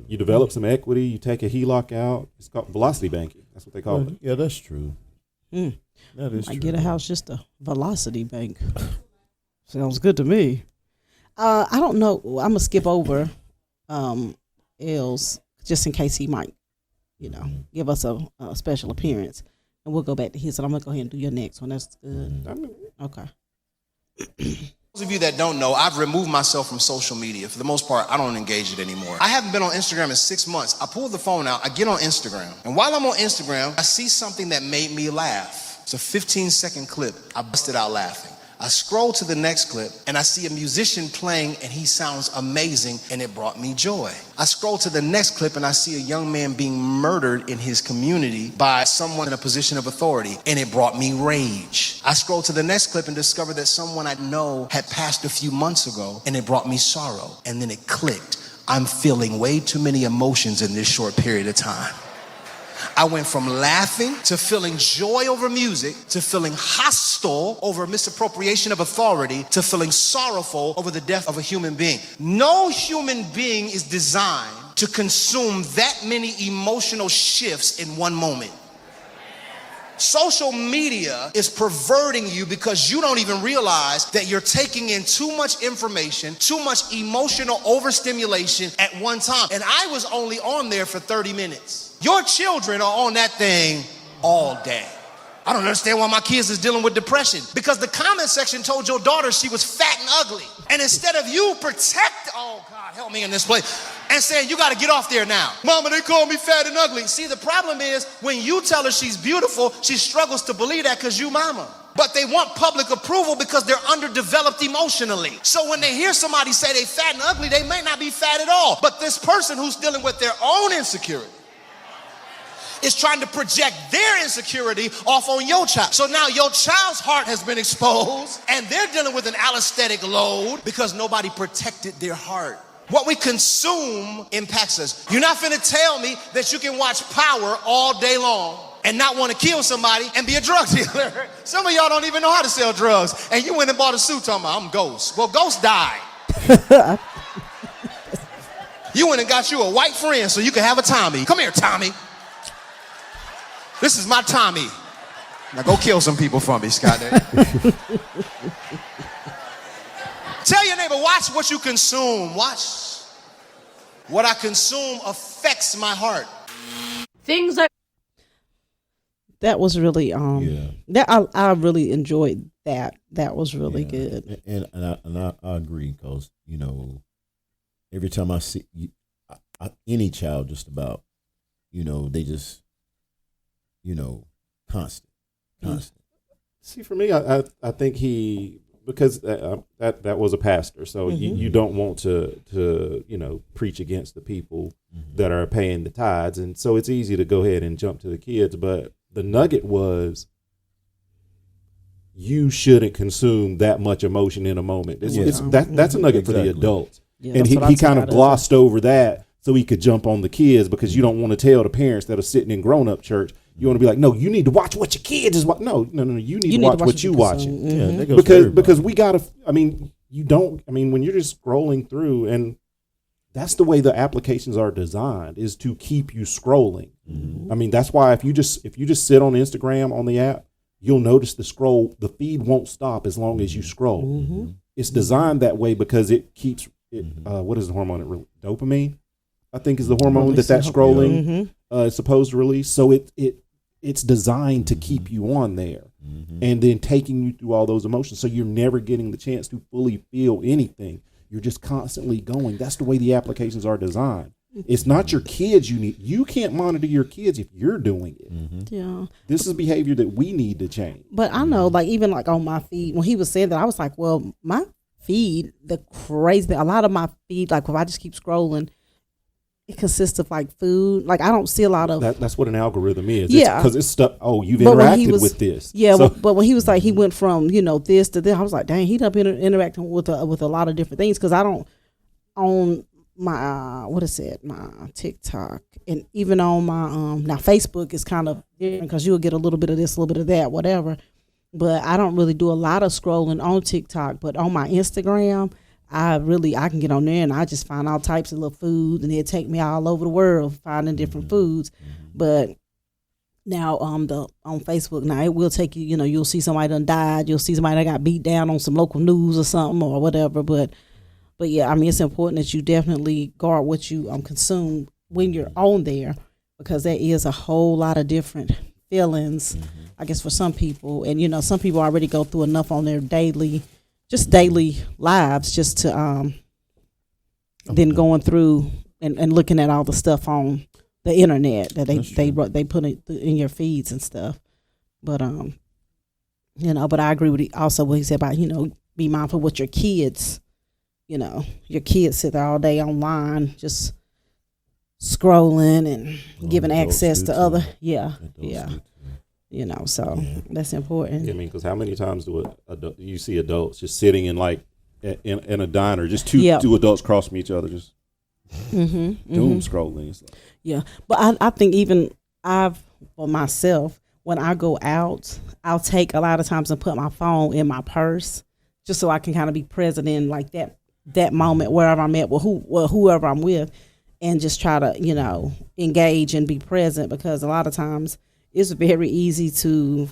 You develop some equity. You take a HELOC out. It's called velocity banking. That's what they call it. Yeah, that's true. That is true. true. Get a house just a velocity bank. Sounds good to me. I don't know. I'm gonna skip over L's just in case he might, you know, give us a special appearance, and we'll go back to his. And I'm gonna go ahead and do your next one. That's good. Okay. Those of you that don't know, I've removed myself from social media. For the most part, I don't engage it anymore. I haven't been on Instagram in 6 months. I pulled the phone out, I get on Instagram. And while I'm on Instagram, I see something that made me laugh. It's a 15-second clip. I busted out laughing. I scroll to the next clip and I see a musician playing and he sounds amazing and it brought me joy. I scroll to the next clip and I see a young man being murdered in his community by someone in a position of authority and it brought me rage. I scroll to the next clip and discover that someone I know had passed a few months ago and it brought me sorrow. And then it clicked. I'm feeling way too many emotions in this short period of time. I went from laughing to feeling joy over music to feeling hostile over misappropriation of authority to feeling sorrowful over the death of a human being. No human being is designed to consume that many emotional shifts in one moment. Social media is perverting you because you don't even realize that you're taking in too much information, too much emotional overstimulation at one time. And I was only on there for 30 minutes. Your children are on that thing all day. I don't understand why my kids is dealing with depression, because the comment section told your daughter she was fat and ugly. And instead of you oh God, help me in this place, and saying you got to get off there now. Mama, they call me fat and ugly. See, the problem is when you tell her she's beautiful, she struggles to believe that because you mama. But they want public approval because they're underdeveloped emotionally. So when they hear somebody say they fat and ugly, they may not be fat at all. But this person who's dealing with their own insecurity is trying to project their insecurity off on your child. So now your child's heart has been exposed and they're dealing with an allostatic load because nobody protected their heart. What we consume impacts us. You're not finna tell me that you can watch Power all day long and not want to kill somebody and be a drug dealer. Some of y'all don't even know how to sell drugs, and you went and bought a suit talking about, I'm Ghost. Well, Ghost died. You went and got you a white friend so you can have a Tommy. Come here, Tommy. This is my Tommy. Now go kill some people for me, Scott. Tell your neighbor, watch what you consume. Watch. What I consume affects my heart. Things that That was really that I really enjoyed that. That was really good. And I agree, because you know, every time I see any child, just about, you know, they just, you know, constant. See, for me, I think because that was a pastor, so you don't want to you know, preach against the people that are paying the tithes, and so it's easy to go ahead and jump to the kids. But the nugget was, you shouldn't consume that much emotion in a moment. That's a nugget for the adults, and he kind of glossed over that so he could jump on the kids, because you don't want to tell the parents that are sitting in grown-up church. You want to be like, no, you need to watch what your kids is watching. No, you need to watch what you watching. Yeah, because we gotta. I mean, you don't. I mean, when you're just scrolling through, and that's the way the applications are designed, is to keep you scrolling. I mean, that's why if you just sit on Instagram on the app, you'll notice the feed won't stop as long as you scroll. It's designed that way because it keeps it. What is the hormone? Dopamine, I think, is the hormone that scrolling is supposed to release. So it's designed to keep you on there, and then taking you through all those emotions. So you're never getting the chance to fully feel anything. You're just constantly going. That's the way the applications are designed. It's not your kids you need. You can't monitor your kids if you're doing it. Yeah. This is behavior that we need to change. But I know, like, even like on my feed, when he was saying that, I was like, well, my feed, the crazy thing, a lot of my feed, like if I just keep scrolling, it consists of like food. Like I don't see a lot of that's what an algorithm is. Yeah. Because it's stuff. Oh, you've interacted with this. Yeah. So, but when he was like, he went from, this to this, I was like, dang, he done been interacting with a lot of different things. Cause I don't own my my TikTok, and even on my now Facebook is kind of different because you'll get a little bit of this, a little bit of that, whatever. But I don't really do a lot of scrolling on TikTok. But on my Instagram, I can get on there and I just find all types of little food, and it take me all over the world finding different foods. But now on Facebook, now it will take you. You'll see somebody done died. You'll see somebody that got beat down on some local news or something or whatever. But yeah, I mean, it's important that you definitely guard what you consume when you're on there, because there is a whole lot of different feelings, I guess, for some people. And, some people already go through enough on their daily lives just to then going through and looking at all the stuff on the internet that they put it in your feeds and stuff. But, but I agree with also what he said about, be mindful with your kids. Your kids sit there all day online just scrolling and giving access to other so that's important. I mean, because how many times do you see adults just sitting in in a diner, just two adults cross from each other, just doom scrolling. Yeah, but I think even for myself, when I go out, I'll take a lot of times and put my phone in my purse just so I can kind of be present in like that moment wherever I'm at, whoever I'm with, and just try to, engage and be present, because a lot of times it's very easy to,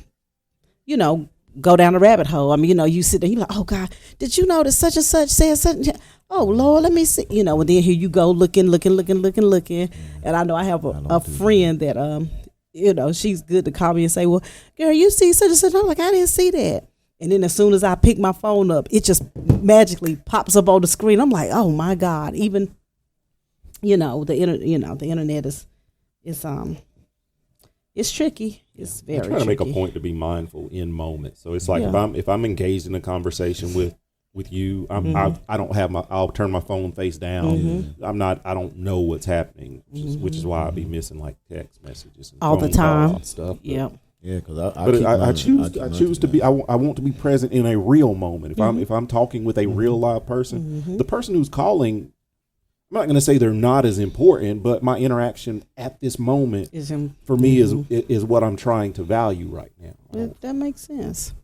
go down a rabbit hole. I mean, you sit there, you're like, oh God, did you notice such and such said such? Oh Lord, let me see, and then here you go looking. And I know I have a friend that, she's good to call me and say, well, girl, you see such and such. I'm like, I didn't see that. And then as soon as I pick my phone up, it just magically pops up on the screen. I'm like, oh my God! Even, the internet is it's tricky. It's very tricky. I'm trying to make a point to be mindful in moments. So it's like if I'm engaged in a conversation with you, I'll turn my phone face down. I don't know what's happening, which is why I be missing like text messages and all the time and stuff. Yeah. Yeah, because I choose to be. I want to be present in a real moment. If I'm talking with a real live person, the person who's calling, I'm not going to say they're not as important, but my interaction at this moment for me is what I'm trying to value right now. That makes sense.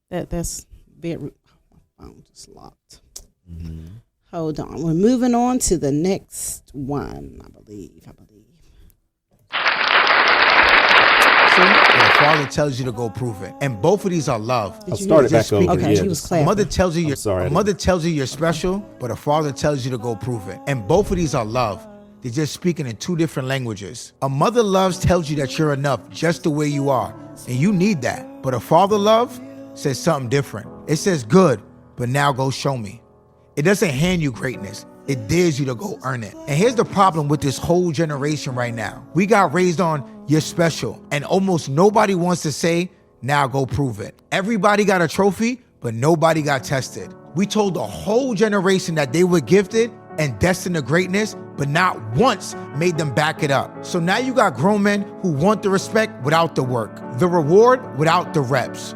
That's very. My phone just locked. Hold on, we're moving on to the next one. I believe. The father tells you to go prove it, and both of these are love. I'll start it back over. Okay, he was clapping. Mother tells you you're special, but a father tells you to go prove it, and both of these are love. They're just speaking in two different languages. A mother loves tells you that you're enough just the way you are, and you need that. But a father love says something different. It says good, but now go show me. It doesn't hand you greatness. It dares you to go earn it. And here's the problem with this whole generation right now. We got raised on you're special, and almost nobody wants to say, now go prove it. Everybody got a trophy, but nobody got tested. We told the whole generation that they were gifted and destined to greatness, but not once made them back it up. So now you got grown men who want the respect without the work, the reward without the reps,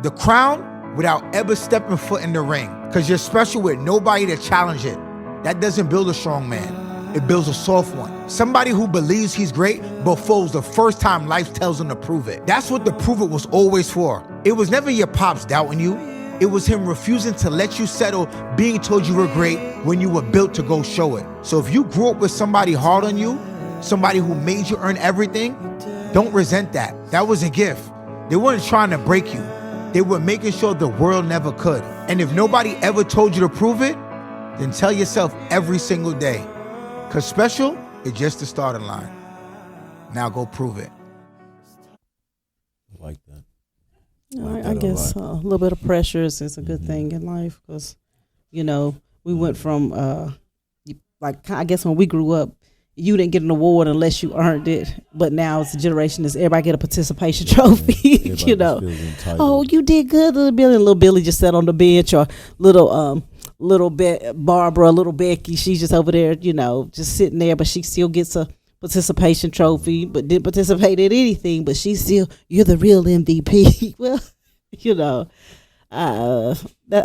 the crown without ever stepping foot in the ring, because you're special with nobody to challenge it. That doesn't build a strong man. It builds a soft one. Somebody who believes he's great but falls the first time life tells him to prove it. That's what the prove it was always for. It was never your pops doubting you. It was him refusing to let you settle, being told you were great when you were built to go show it. So if you grew up with somebody hard on you, somebody who made you earn everything, don't resent that. That was a gift. They weren't trying to break you. They were making sure the world never could. And if nobody ever told you to prove it, then tell yourself every single day. Because special is just the starting line. Now go prove it. I like that. I guess a little bit of pressure is a good thing in life because, you know, we went from, like, I guess when we grew up, you didn't get an award unless you earned it. But now it's a generation is everybody get a participation trophy, you know. Oh, you did good, little Billy. And little Billy just sat on the bench, or little Barbara, little Becky, she's just over there, you know, just sitting there, but she still gets a participation trophy, but didn't participate in anything, but she's still, you're the real MVP. Well, you know, I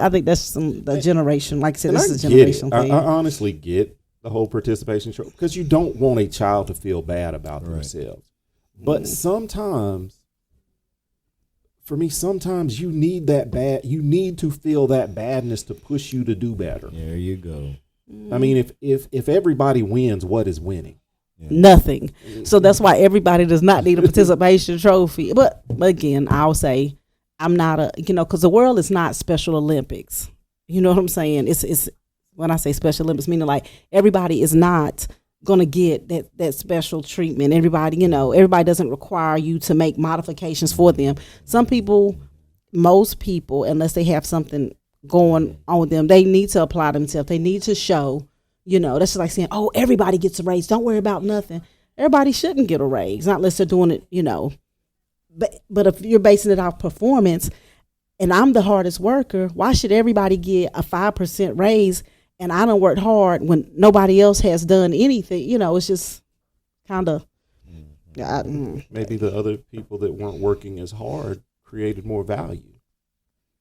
think that's the generation. Like I said, this is a generation thing. I honestly get the whole participation trophy because you don't want a child to feel bad about themselves. But sometimes, for me, sometimes you need to feel that badness to push you to do better. There you go. I mean, if everybody wins, what is winning? Nothing. So that's why everybody does not need a participation trophy. But again, I'll say I'm not because the world is not Special Olympics. You know what I'm saying? It's when I say Special Olympics, meaning like everybody is not gonna get that special treatment. Everybody doesn't require you to make modifications for them. Most people, unless they have something going on with them, they need to apply themselves. They need to show. That's just like saying, oh, everybody gets a raise. Don't worry about nothing. Everybody shouldn't get a raise, not unless they're doing it, But if you're basing it off performance, and I'm the hardest worker, why should everybody get a 5% raise and I don't work hard when nobody else has done anything? It's just kind of. Maybe the other people that weren't working as hard created more value.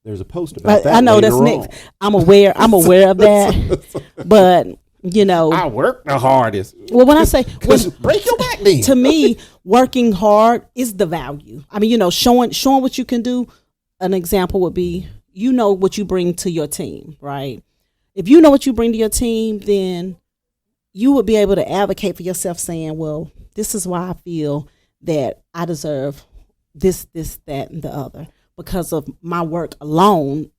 There's a post about that. I know that's next. I'm aware of that, but. I work the hardest. Well, when I say break your back, then. To me, working hard is the value. I mean, showing what you can do. An example would be, what you bring to your team, right? If you know what you bring to your team, then you would be able to advocate for yourself, saying, "Well, this is why I feel that I deserve this, that, and the other because of my work alone."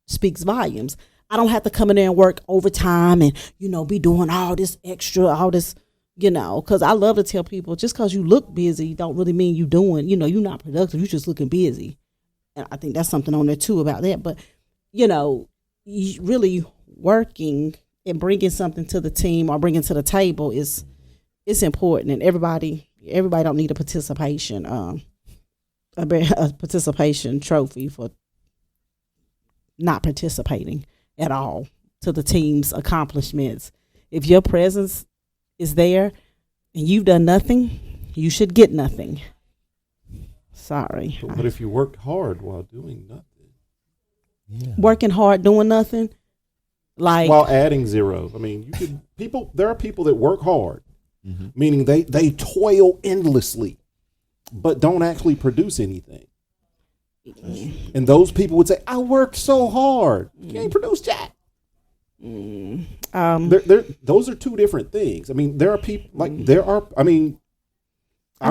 Speaks volumes. I don't have to come in there and work overtime and, be doing all this extra, all this, because I love to tell people just because you look busy don't really mean you doing, you're not productive. You're just looking busy. And I think that's something on there too about that. But, really working and bringing something to the team or bringing to the table it's important. And everybody don't need a participation trophy for not participating at all to the team's accomplishments. If your presence is there and you've done nothing, you should get nothing. Sorry. But what if you worked hard while doing nothing? Yeah. Working hard, doing nothing? Like while adding zero. I mean, there are people that work hard, meaning they toil endlessly, but don't actually produce anything. And those people would say, I worked so hard. You ain't produced jack. Those are two different things. I mean, there are people I'm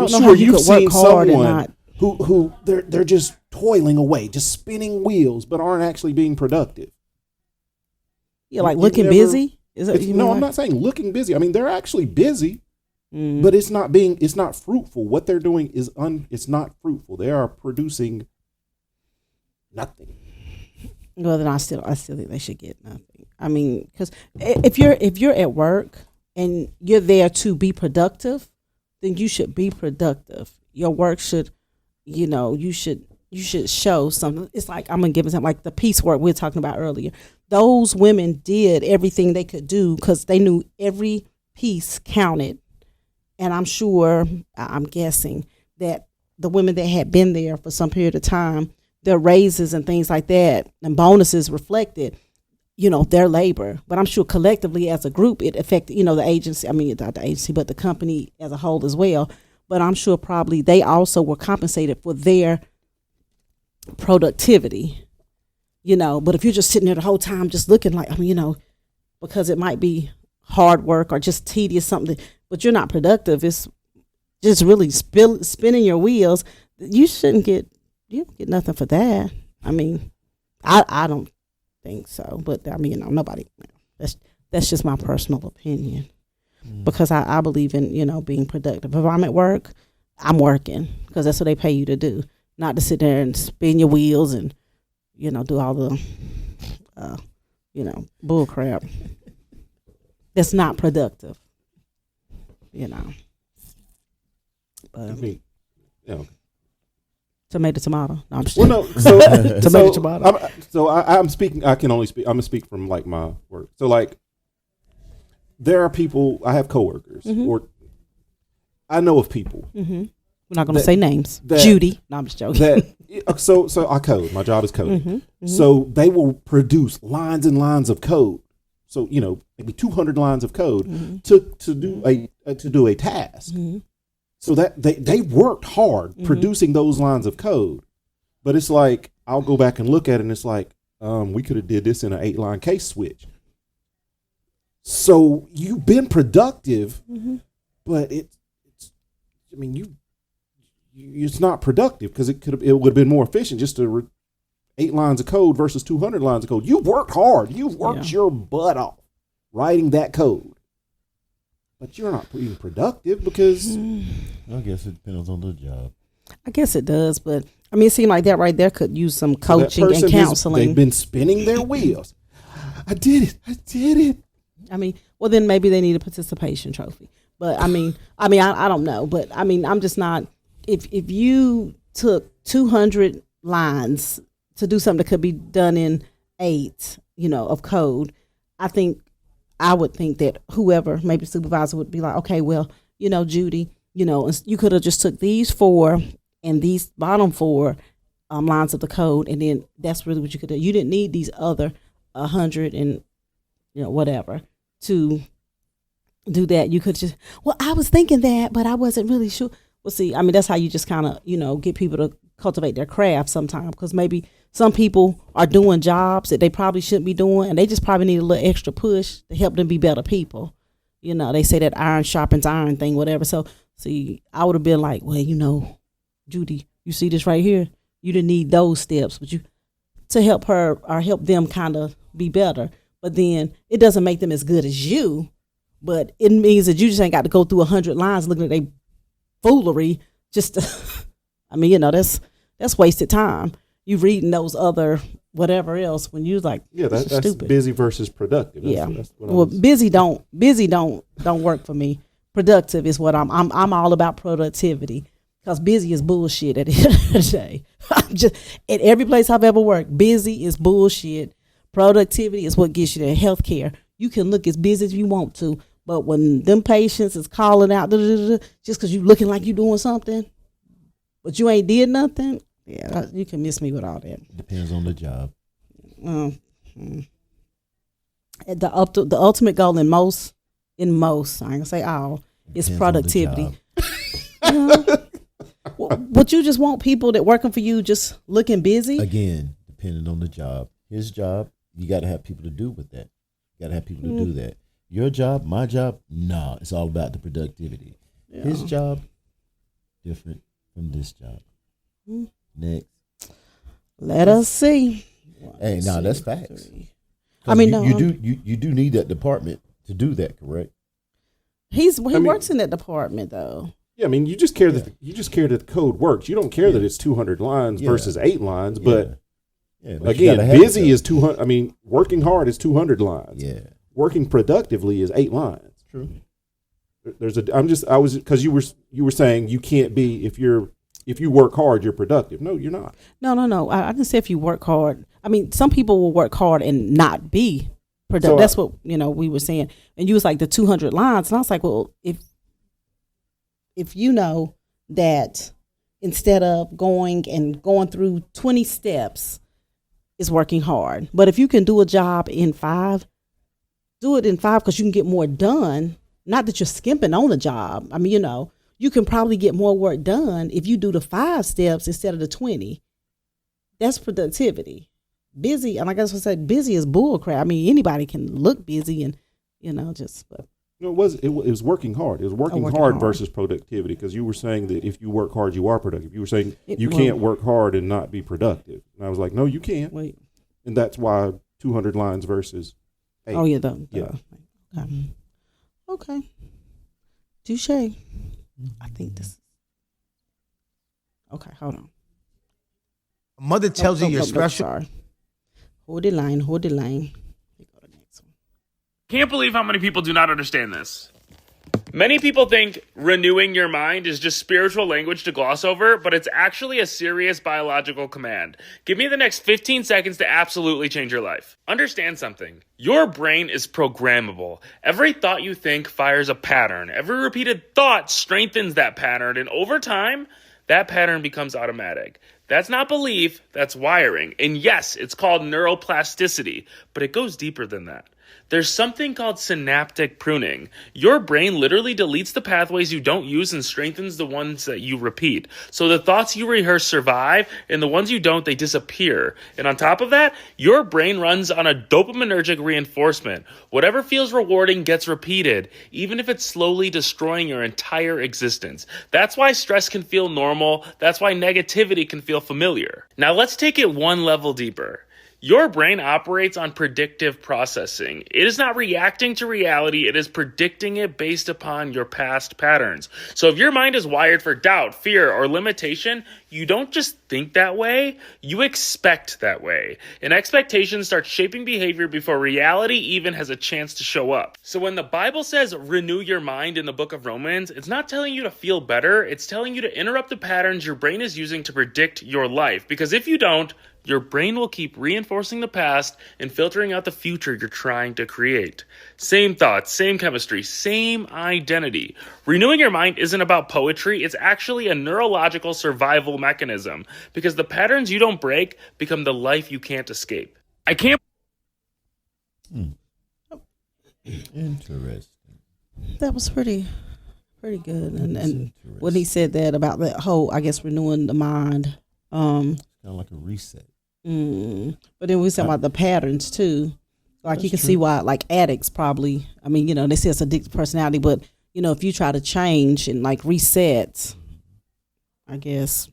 sure you've seen someone who they're just toiling away, just spinning wheels, but aren't actually being productive. Yeah, like looking busy? I'm not saying looking busy. I mean, they're actually busy, but it's not fruitful. What they're doing it's not fruitful. They are producing nothing. Well, then I still think they should get nothing. I mean, because if you're at work and you're there to be productive, then you should be productive. Your work should, you should show something. It's like, I'm gonna give example, like the piece work we were talking about earlier. Those women did everything they could do because they knew every piece counted, and I'm guessing that the women that had been there for some period of time, their raises and things like that and bonuses reflected, their labor. But I'm sure collectively as a group, it affected, the agency, not the agency, but the company as a whole as well. But I'm sure probably they also were compensated for their productivity. But if you're just sitting there the whole time just looking like, because it might be hard work or just tedious something, but you're not productive. It's just really spinning your wheels. You shouldn't get nothing for that. I don't think so, but nobody. That's just my personal opinion, because I believe in being productive. If I'm at work, I'm working because that's what they pay you to do, not to sit there and spin your wheels and do all the bull crap. That's not productive. But tomato. No, I'm just well, no. So, tomato. I'm speaking. I can only speak. I'm gonna speak from like my work. So like, there are people. I have coworkers, or I know of people. Mm-hmm. We're not gonna say names. Judy. No, I'm just joking. So I code. My job is coding. Mm-hmm. So they will produce lines and lines of code. So maybe 200 lines of code to do a task. Mm-hmm. So that they worked hard producing those lines of code, but it's like I'll go back and look at it, and it's like we could have did this in an 8-line case switch. So you've been productive, but it's not productive because it would have been more efficient just to 8 lines of code versus 200 lines of code. You worked hard. You worked your butt off writing that code. But you're not being productive because... I guess it depends on the job. I guess it does, but it seemed like that right there could use some coaching and counseling. They've been spinning their wheels. I did it. Well, then maybe they need a participation trophy. But I don't know. But I'm just not... If you took 200 lines to do something that could be done in 8, of code, I would think that whoever, maybe supervisor, would be like, okay, well, Judy, you could have just took these 4 and these bottom 4 lines of the code, and then that's really what you could do. You didn't need these other 100 and whatever to do that. You could just, well, I was thinking that, but I wasn't really sure. Well, see, that's how you just kind of, get people to cultivate their craft sometimes, because maybe some people are doing jobs that they probably shouldn't be doing, and they just probably need a little extra push to help them be better people. They say that iron sharpens iron thing, whatever. So, see, I would have been like, well, Judy, you see this right here? You didn't need those steps, but to help her or help them kind of be better. But then it doesn't make them as good as you, but it means that you just ain't got to go through 100 lines looking at their foolery just to, that's wasted time. You reading those other whatever else when you like, that's stupid. Busy versus productive. That's busy don't work for me. Productive is what I'm all about. Productivity, because busy is bullshit at the end of the day. At every place I've ever worked, busy is bullshit. Productivity is what gives you the health care. You can look as busy as you want to, but when them patients is calling out just because you looking like you doing something, but you ain't did nothing, you can miss me with all that. Depends on the job. The ultimate goal in most, I ain't gonna say all, is productivity. Would you just want people that working for you just looking busy? Again, depending on the job. His job, you got to have people to do with that. You got to have people to do that. Your job, my job, no, it's all about the productivity. Yeah. His job, different from this job. Next. Let us see. Hey, no, that's facts. You do need that department to do that, correct? He works in that department though. Yeah, you just care that the code works. You don't care that it's 200 lines versus 8 lines, but again, busy is 200. Working hard is 200 lines. Yeah. Working productively is 8 lines. True. Because you were saying you can't be if you work hard, you're productive. No, you're not. No. I didn't say if you work hard. Some people will work hard and not be productive. So that's what we were saying. And you was like the 200 lines, and I was like, well, if you know that instead of going through 20 steps is working hard, but if you can do a job in 5, do it in 5 because you can get more done. Not that you're skimping on the job. You can probably get more work done if you do the 5 steps instead of the 20. That's productivity. busy, and like I said, busy is bull crap. I mean, anybody can look busy and, but. No, it was working hard. It was working hard versus productivity, because you were saying that if you work hard, you are productive. You were saying you can't work hard and not be productive. And I was like, no, you can't. Wait. And that's why 200 lines versus 8. Oh, yeah. Okay. Touche. I think this. Okay, hold on. A mother tells you you're special. Sorry. Hold the line. Can't believe how many people do not understand this. Many people think renewing your mind is just spiritual language to gloss over, but it's actually a serious biological command. Give me the next 15 seconds to absolutely change your life. Understand something. Your brain is programmable. Every thought you think fires a pattern. Every repeated thought strengthens that pattern, and over time, that pattern becomes automatic. That's not belief, that's wiring. And yes, it's called neuroplasticity, but it goes deeper than that. There's something called synaptic pruning. Your brain literally deletes the pathways you don't use and strengthens the ones that you repeat. So the thoughts you rehearse survive, and the ones you don't, they disappear. And on top of that, your brain runs on a dopaminergic reinforcement. Whatever feels rewarding gets repeated, even if it's slowly destroying your entire existence. That's why stress can feel normal. That's why negativity can feel familiar. Now let's take it one level deeper. Your brain operates on predictive processing. It is not reacting to reality, it is predicting it based upon your past patterns. So if your mind is wired for doubt, fear, or limitation, you don't just think that way, you expect that way. And expectations start shaping behavior before reality even has a chance to show up. So when the Bible says renew your mind in the book of Romans, it's not telling you to feel better, it's telling you to interrupt the patterns your brain is using to predict your life. Because if you don't, your brain will keep reinforcing the past and filtering out the future you're trying to create. Same thoughts, same chemistry, same identity. Renewing your mind isn't about poetry, it's actually a neurological survival mechanism, because the patterns you don't break become the life you can't escape. I can't... Interesting. That was pretty good. And when he said that about that whole, I guess, renewing the mind. Kind of like a reset. But then we talk about the patterns too. Like you can see why, like addicts probably. I mean, they say it's addictive personality, but if you try to change and like reset, I guess,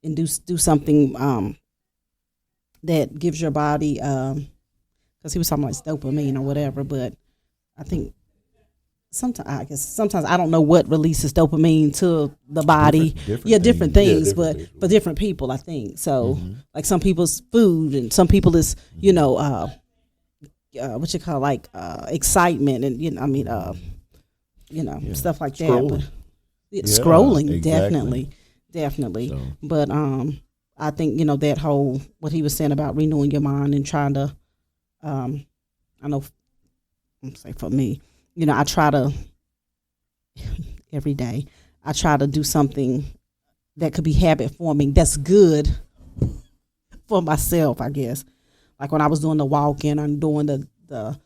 and do something that gives your body, because he was talking like dopamine or whatever. But I think sometimes I don't know what releases dopamine to the body. Different things, but for different people, I think. So, like some people's food, and some people is what you call like excitement, and stuff like Scrolling. that. But scrolling, exactly. definitely. So. But I think that whole what he was saying about renewing your mind and trying to, I know, I'm say for me. I try to, every day, I try to do something that could be habit forming that's good for myself, I guess. Like when I was doing the walking, I'm doing the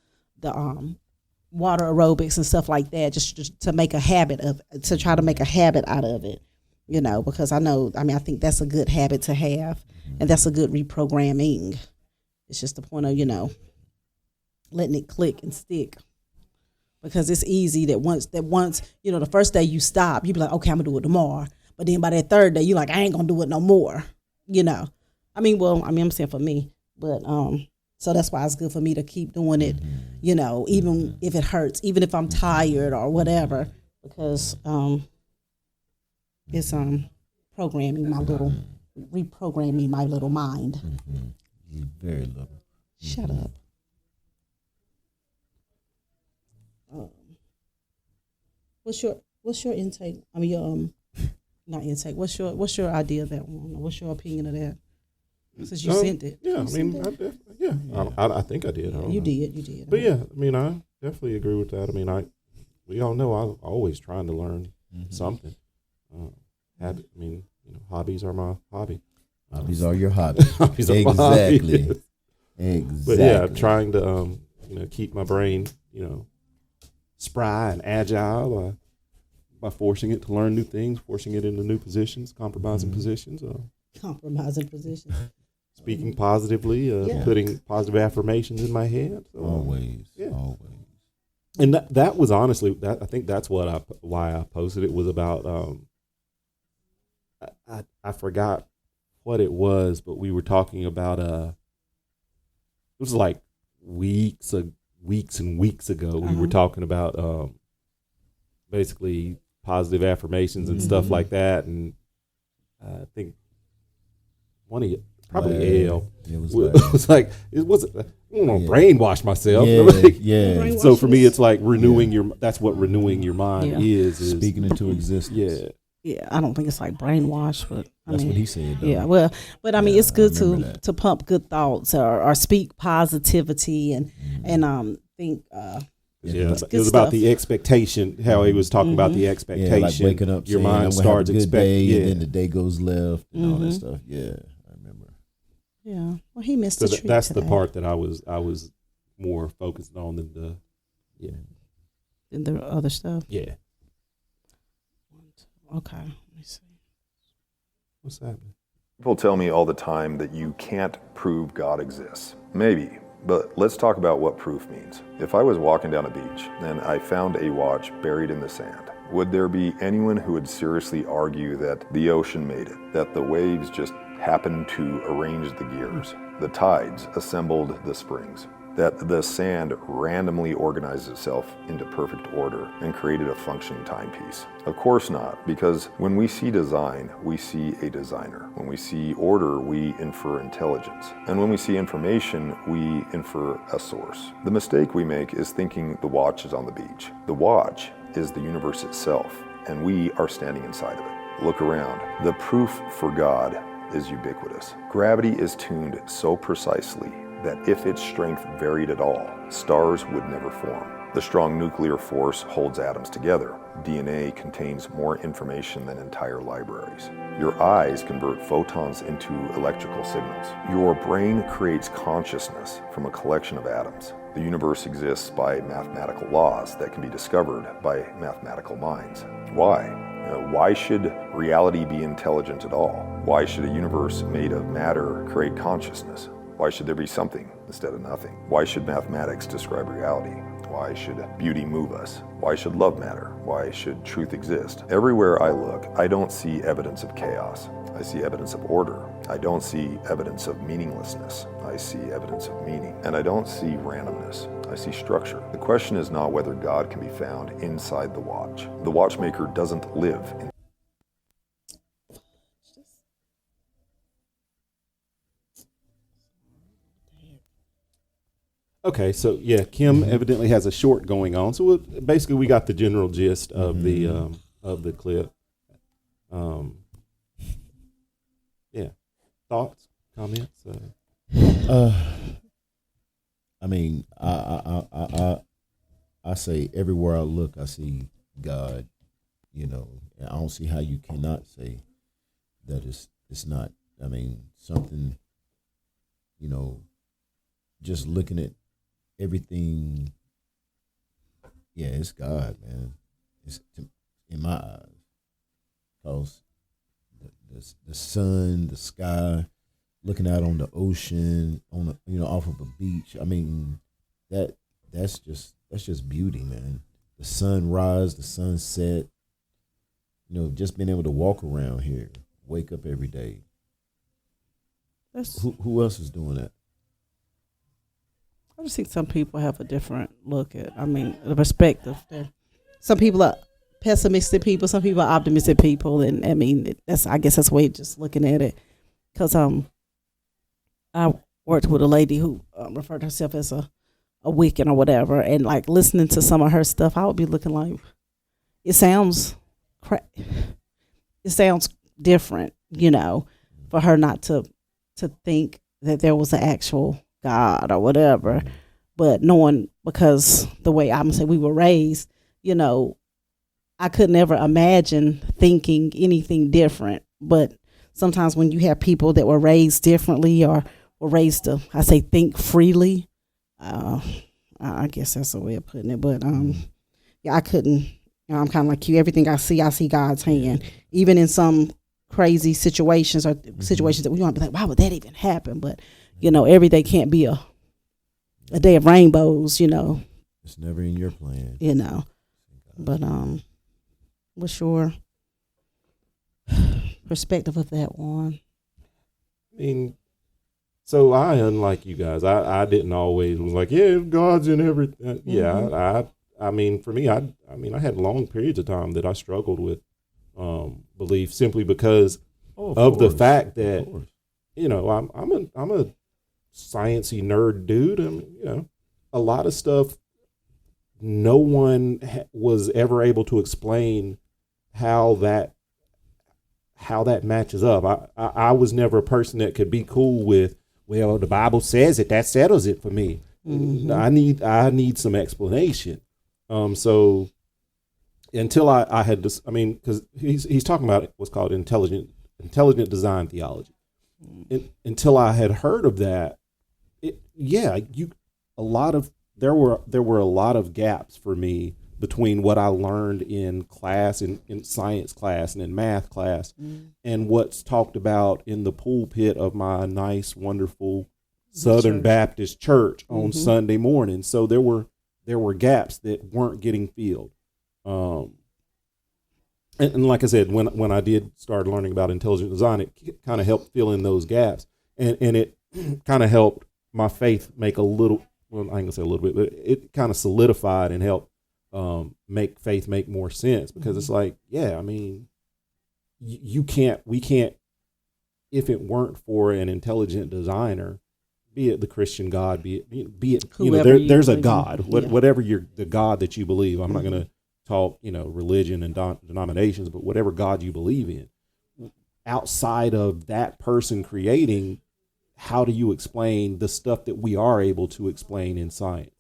water aerobics and stuff like that, just to make a habit to try to make a habit out of it, because I think that's a good habit to have, and that's a good reprogramming. It's just the point of, letting it click and stick. Because it's easy that once, the first day you stop, you be like, okay, I'm gonna do it tomorrow. But then by that third day, you're like, I ain't gonna do it no more. I'm saying for me, but so that's why it's good for me to keep doing it, even if it hurts, even if I'm tired or whatever, because it's reprogramming my little mind. Very little. Shut up. What's your intake? I mean, not intake. What's your idea of that one? What's your opinion of that? Since you sent it. Yeah, I think I did. You did. But yeah, I definitely agree with that. We all know I'm always trying to learn something. Hobbies are my hobby. Hobbies are your hobby. Hobbies are exactly. My hobby. Exactly. But yeah, trying to keep my brain spry and agile by forcing it to learn new things, forcing it into new positions, compromising positions. Compromising positions. speaking positively, putting positive affirmations in my head. So, always. And that was honestly I think that's why I posted it was about. I forgot what it was, but we were talking about it was like weeks and weeks ago. We were talking about basically positive affirmations and stuff like that, and I think one of you, probably L, was like, it wasn't. I don't want to brainwash myself. So for me, it's like renewing your. That's what renewing your mind is speaking into existence. Yeah, I don't think it's like brainwash, but that's what he said. Though. Yeah, well, but I mean, it's good to pump good thoughts or speak positivity and think. It was about the expectation. How he was talking about the expectation. Like waking up, your mind starts expecting, and then the day goes left, and all that stuff. Yeah, I remember. Yeah, well, he missed the treat that's today. the part that I was more focused on than the other stuff. Yeah. Okay, let me see. What's happening? People tell me all the time that you can't prove God exists. Maybe, but let's talk about what proof means. If I was walking down a beach and I found a watch buried in the sand, would there be anyone who would seriously argue that the ocean made it, that the waves just happened to arrange the gears, the tides assembled the springs, that the sand randomly organized itself into perfect order and created a functioning timepiece? Of course not, because when we see design, we see a designer. When we see order, we infer intelligence. And when we see information, we infer a source. The mistake we make is thinking the watch is on the beach. The watch is the universe itself, and we are standing inside of it. Look around. The proof for God is ubiquitous. Gravity is tuned so precisely that if its strength varied at all, stars would never form. The strong nuclear force holds atoms together. DNA contains more information than entire libraries. Your eyes convert photons into electrical signals. Your brain creates consciousness from a collection of atoms. The universe exists by mathematical laws that can be discovered by mathematical minds. Why? Why should reality be intelligent at all? Why should a universe made of matter create consciousness? Why should there be something instead of nothing? Why should mathematics describe reality? Why should beauty move us? Why should love matter? Why should truth exist? Everywhere I look, I don't see evidence of chaos. I see evidence of order. I don't see evidence of meaninglessness. I see evidence of meaning. And I don't see randomness. I see structure. The question is not whether God can be found inside the watch. The watchmaker doesn't live in Okay, so Kim evidently has a short going on. So basically, we got the general gist of the clip. Thoughts, comments. I mean, I say everywhere I look, I see God. And I don't see how you cannot say that it's not. I mean, something. Just looking at everything, it's God, man. It's in my eyes, because the sun, the sky, looking out on the ocean, on off of a beach. I mean, that's just beauty, man. The sunrise, the sunset. Just being able to walk around here, wake up every day. Who else is doing that? I just think some people have a different look at, the perspective. Some people are pessimistic people, some people are optimistic people, and I guess that's the way just looking at it. Because I worked with a lady who referred to herself as a Wiccan or whatever, and like listening to some of her stuff, I would be looking like, it sounds different, for her not to think that there was an actual God or whatever, but knowing, because the way I'm gonna say we were raised, I could never imagine thinking anything different. But sometimes when you have people that were raised differently or were raised to, I say, think freely, I guess that's a way of putting it. But I couldn't. I'm kind of like you. Everything I see God's hand. Even in some crazy situations or situations that we want to be like, why would that even happen? But every day can't be a day of rainbows. It's never in your plan. But what's your perspective of that one? I mean, so I, unlike you guys, I didn't always was like, yeah, God's in everything. I mean, for me, I had long periods of time that I struggled with belief simply because of the fact that, I'm a sciencey nerd dude. I mean, a lot of stuff no one was ever able to explain how that matches up. I was never a person that could be cool with, well, the Bible says it, that settles it for me. I need some explanation. So until I had this, I mean, because he's talking about what's called intelligent design theology. Until I had heard of that, there were a lot of gaps for me between what I learned in class, in science class and in math class, and what's talked about in the pulpit of my nice, wonderful Southern Baptist church on Sunday morning. So there were gaps that weren't getting filled. And like I said, when I did start learning about intelligent design, it kind of helped fill in those gaps, and it kind of helped my faith make a little. Well, I ain't gonna say a little bit, but it kind of solidified and helped make faith make more sense, because it's like, I mean, we can't, if it weren't for an intelligent designer, be it the Christian God, be it there's a God, whatever the God that you believe. I'm not gonna talk, religion and denominations, but whatever God you believe in, outside of that person creating, how do you explain the stuff that we are able to explain in science?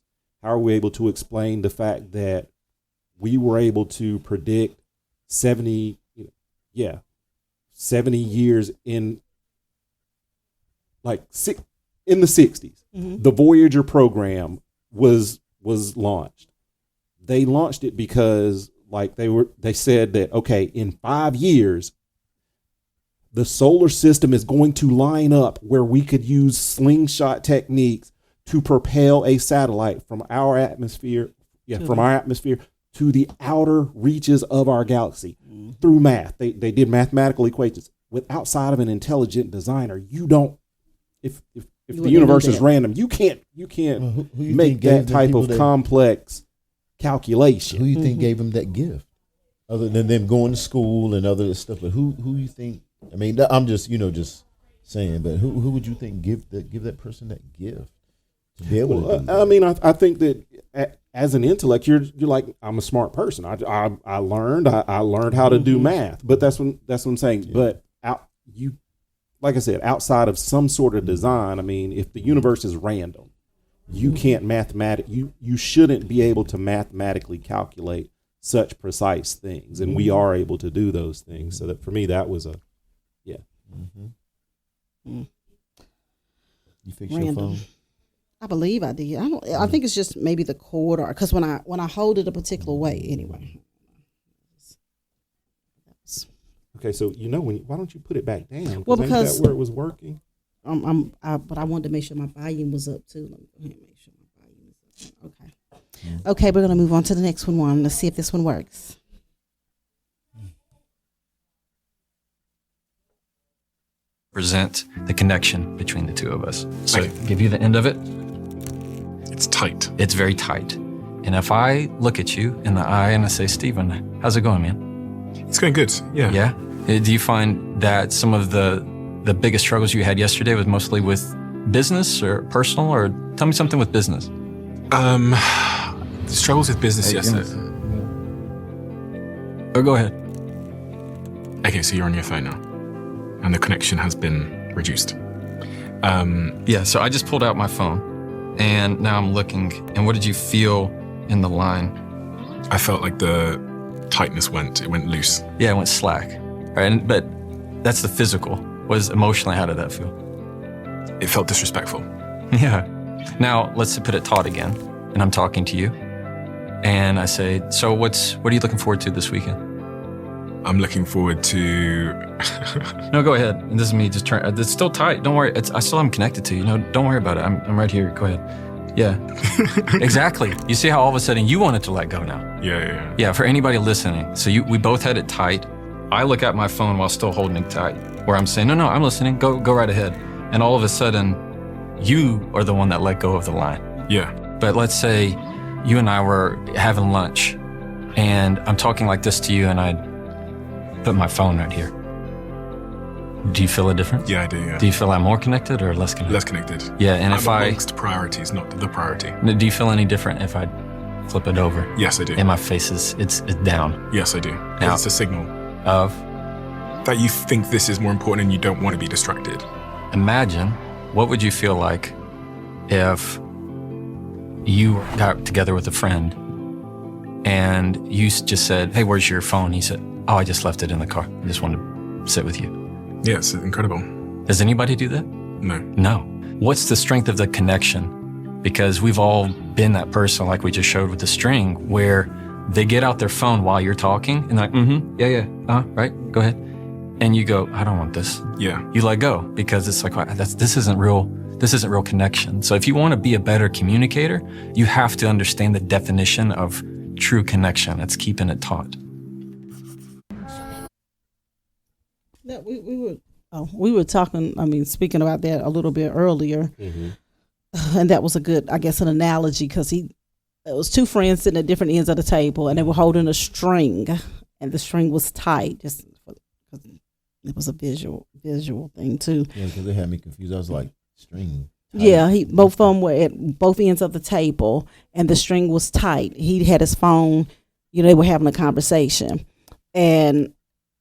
How are we able to explain the fact that we were able to predict 70 years in in the 60s, the Voyager program was launched. They launched it because they said that, okay, in 5 years, the solar system is going to line up where we could use slingshot techniques to propel a satellite from our atmosphere, to the outer reaches of our galaxy through math. They did mathematical equations. Outside of an intelligent designer, you don't. If the universe is random, you can't make that type of complex calculation. Who you think gave him that gift, other than them going to school and other stuff? But who you think? I mean, I'm just just saying. But who would you think give that person that gift to be able to do that? I mean, I think that as an intellect, you're like, I'm a smart person. I learned how to do math. But that's what I'm saying. Yeah. But like I said, outside of some sort of design, I mean, if the universe is random, you can't you shouldn't be able to mathematically calculate such precise things, and we are able to do those things. So that for me, that was You fix your phone? I believe I did. I think it's just maybe the cord, or because when I hold it a particular way, anyway. Okay, so why don't you put it back down? Well, because ain't that where it was working. But I wanted to make sure my volume was up too. Let me go ahead and make sure my volume is up. Okay, we're gonna move on to the next one. Let's see if this one works. Present the connection between the two of us. So give you the end of it. It's tight. It's very tight. And if I look at you in the eye and I say, Stephen, how's it going, man? It's going good, yeah. Yeah? Do you find that some of the biggest struggles you had yesterday was mostly with business or personal, or tell me something with business? The struggles with business yesterday. Oh, go ahead. Okay, so you're on your phone now, and the connection has been reduced. So I just pulled out my phone, and now I'm looking, and what did you feel in the line? I felt like the tightness went loose. Yeah, it went slack. Right, but that's the physical. Emotionally, how did that feel? It felt disrespectful. Yeah. Now, let's put it taut again, and I'm talking to you, and I say, so what are you looking forward to this weekend? I'm looking forward to. No, go ahead. And this is me just trying. It's still tight. Don't worry. I still am connected to you. No, don't worry about it. I'm right here. Go ahead. Yeah. Exactly. You see how all of a sudden you wanted to let go now? Yeah. Yeah, for anybody listening. So we both had it tight. I look at my phone while still holding it tight, where I'm saying, no, I'm listening. Go right ahead. And all of a sudden, you are the one that let go of the line. Yeah. But let's say you and I were having lunch, and I'm talking like this to you, and I put my phone right here. Do you feel a difference? Yeah, I do, yeah. Do you feel I'm more connected or less connected? Less connected. Yeah, and I'm if I... amongst priorities, not the priority. Do you feel any different if I flip it over? Yes, I do. And my face is it's down? Yes, I do. Now, it's a signal. Of? That you think this is more important and you don't want to be distracted. Imagine, what would you feel like if you got together with a friend and you just said, hey, where's your phone? He said, oh, I just left it in the car. I just wanted to sit with you. Yeah, it's incredible. Does anybody do that? No. No. What's the strength of the connection? Because we've all been that person, like we just showed with the string, where they get out their phone while you're talking and like, right, go ahead. And you go, I don't want this. Yeah. You let go because it's like, this isn't real connection. So if you want to be a better communicator, you have to understand the definition of true connection. It's keeping it taut. Yeah, we were talking, speaking about that a little bit earlier. Mm-hmm. And that was a good, I guess, an analogy, because it was two friends sitting at different ends of the table, and they were holding a string, and the string was tight, just because it was a visual thing too. Yeah, because they had me confused. I was like, string. Tight. Yeah, both of them were at both ends of the table, and the string was tight. He had his phone, they were having a conversation, and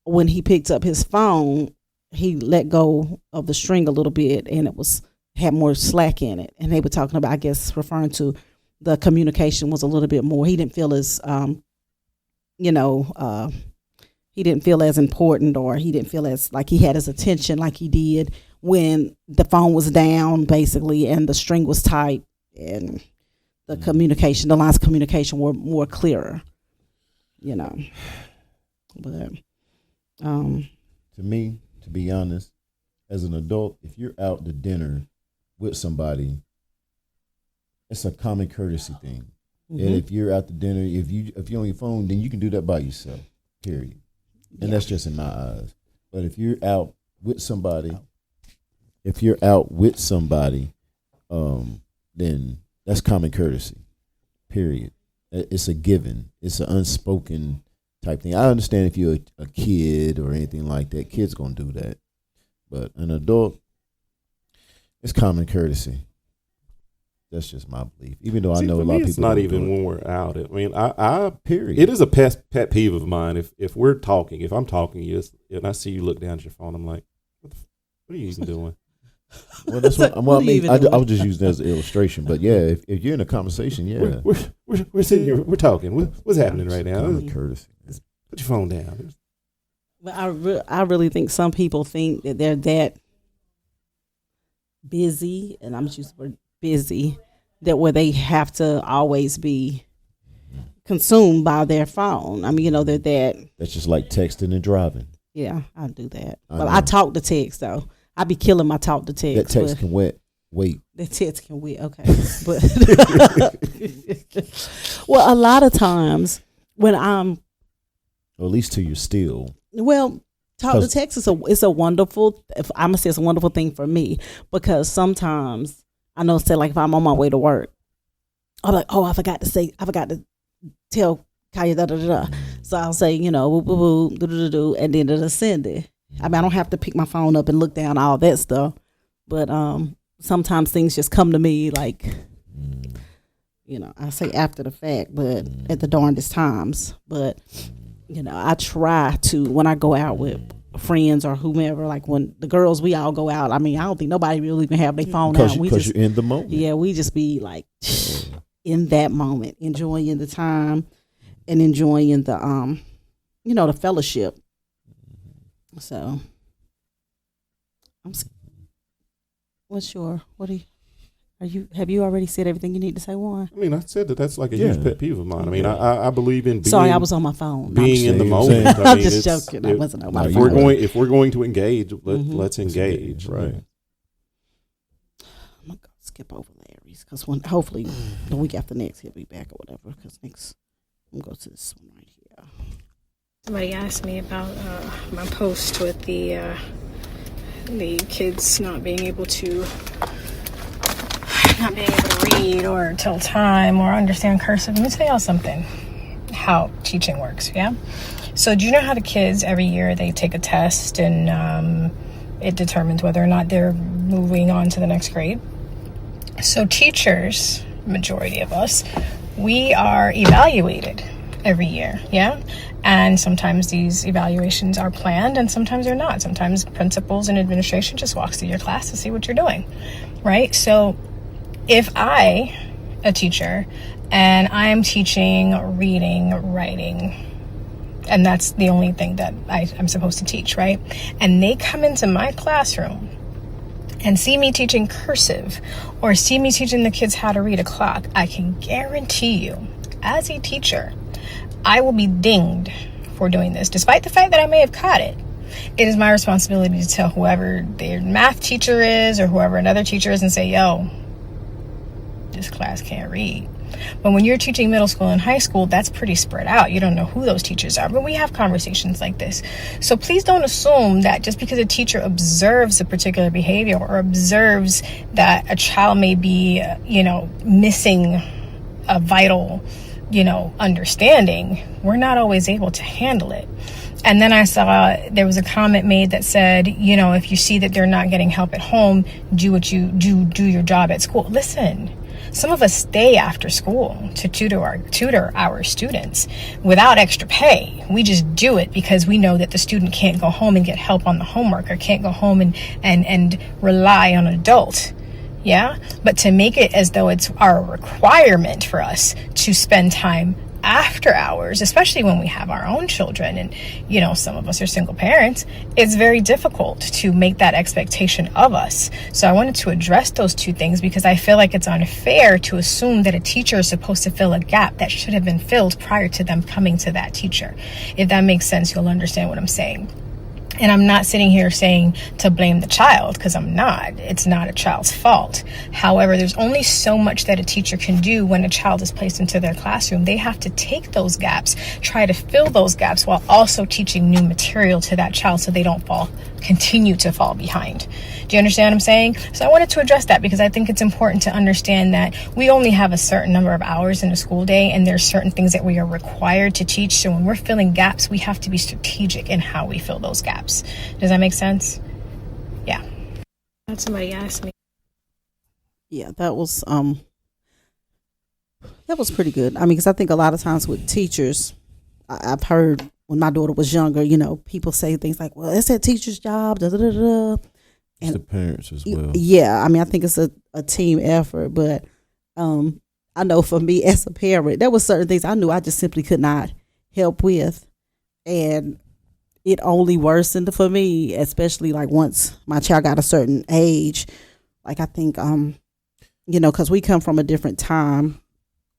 when he picked up his phone, he let go of the string a little bit, and had more slack in it. And they were talking about, I guess, referring to the communication was a little bit more. He didn't feel as, he didn't feel as important, or he didn't feel as like he had his attention like he did when the phone was down, basically, and the string was tight, and the lines of communication were more clearer, But to me, to be honest, as an adult, if you're out to dinner with somebody, it's a common courtesy thing. Mm-hmm. And if you're out to dinner, if you're on your phone, then you can do that by yourself. Period. And that's just in my eyes. But if you're out with somebody, then that's common courtesy. Period. It's a given. It's an unspoken type thing. I understand if you're a kid or anything like that, kids gonna do that. But an adult, it's common courtesy. That's just my belief. Even though I know a lot of people. It's not even when we're out. I mean, I period. It is a pet peeve of mine. If we're talking, if I'm talking to you and I see you look down at your phone, I'm like, what are you even doing? Well, that's what. Well, I mean, I was just using that as an illustration. But yeah, if you're in a conversation, yeah, we're sitting here, we're talking. What's happening right now? Common courtesy. Put your phone down. But I really think some people think that they're that busy, and I'm just using the word busy, that where they have to always be consumed by their phone. I mean, they're that. That's just like texting and driving. Yeah, I do that. I talk to text though. I be killing my talk to text. That text can wait. That text can wait. Okay, but well, a lot of times when I'm, or at least till you're still. Well, talk to text it's a wonderful. If I'm gonna say it's a wonderful thing for me, because sometimes I know, say like if I'm on my way to work, I'm like, oh, I forgot to tell Kaya da da da. So I'll say, boo boo boo do do do, and then it'll send it. I mean, I don't have to pick my phone up and look down all that stuff, but sometimes things just come to me like, I say after the fact, but at the darndest times. But I try to, when I go out with friends or whomever, like when the girls, we all go out. I mean, I don't think nobody really even have their phone out. Because you're in the moment. Yeah, we just be like in that moment, enjoying the time and enjoying the the fellowship. So, what do you? Have you already said everything you need to say, Juan? I mean, I said that's like a huge pet peeve of mine. I mean, I believe in being. Sorry, I was on my phone. Being in the moment. I'm just joking. I wasn't on my phone. If we're going to engage, let's engage. Right. I'm gonna skip over Larry's because hopefully the week after next he'll be back or whatever. Because next I'm gonna go to this one right here. Somebody asked me about my post with the kids not being able to read or tell time or understand cursive. Let me tell y'all something. How teaching works, yeah? So do you know how the kids every year they take a test and it determines whether or not they're moving on to the next grade? So teachers, majority of us, we are evaluated every year, yeah? And sometimes these evaluations are planned and sometimes they're not. Sometimes principals and administration just walks through your class to see what you're doing, right? So if I, a teacher, and I'm teaching reading, writing, and that's the only thing that I'm supposed to teach, right? And they come into my classroom and see me teaching cursive or see me teaching the kids how to read a clock, I can guarantee you, as a teacher, I will be dinged for doing this. Despite the fact that I may have caught it, it is my responsibility to tell whoever their math teacher is or whoever another teacher is and say, yo, this class can't read. But when you're teaching middle school and high school, that's pretty spread out. You don't know who those teachers are, but we have conversations like this. So please don't assume that just because a teacher observes a particular behavior or observes that a child may be, missing a vital, understanding, we're not always able to handle it. And then I saw there was a comment made that said, if you see that they're not getting help at home, do your job at school. Listen, some of us stay after school to tutor our students without extra pay. We just do it because we know that the student can't go home and get help on the homework or can't go home and rely on an adult. Yeah. But to make it as though it's our requirement for us to spend time after hours, especially when we have our own children and, some of us are single parents, it's very difficult to make that expectation of us. So I wanted to address those two things because I feel like it's unfair to assume that a teacher is supposed to fill a gap that should have been filled prior to them coming to that teacher. If that makes sense, you'll understand what I'm saying. And I'm not sitting here saying to blame the child because I'm not. It's not a child's fault. However, there's only so much that a teacher can do when a child is placed into their classroom. They have to take those gaps, try to fill those gaps while also teaching new material to that child so they don't continue to fall behind. Do you understand what I'm saying? So I wanted to address that because I think it's important to understand that we only have a certain number of hours in a school day and there's certain things that we are required to teach. So when we're filling gaps, we have to be strategic in how we fill those gaps. Does that make sense? Yeah. Somebody asked me. Yeah, that was pretty good. I mean, because I think a lot of times with teachers, I've heard when my daughter was younger, people say things like, well, it's that teacher's job, da da da da. It's the parents as well. Yeah, I mean, I think it's a team effort, but I know for me as a parent, there were certain things I knew I just simply could not help with, and it only worsened for me, especially like once my child got a certain age. Like I think, because we come from a different time.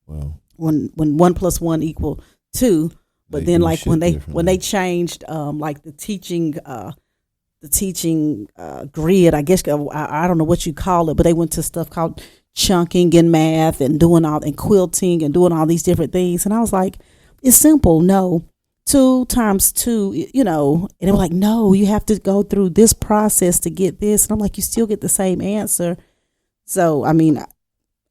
Well, when 1 + 1 = 2, but then like when they changed like the teaching grid, I guess I don't know what you call it, but they went to stuff called chunking in math and and quilting and doing all these different things, and I was like, it's simple, no. 2 × 2, and they were like, no, you have to go through this process to get this. And I'm like, you still get the same answer. So, I mean,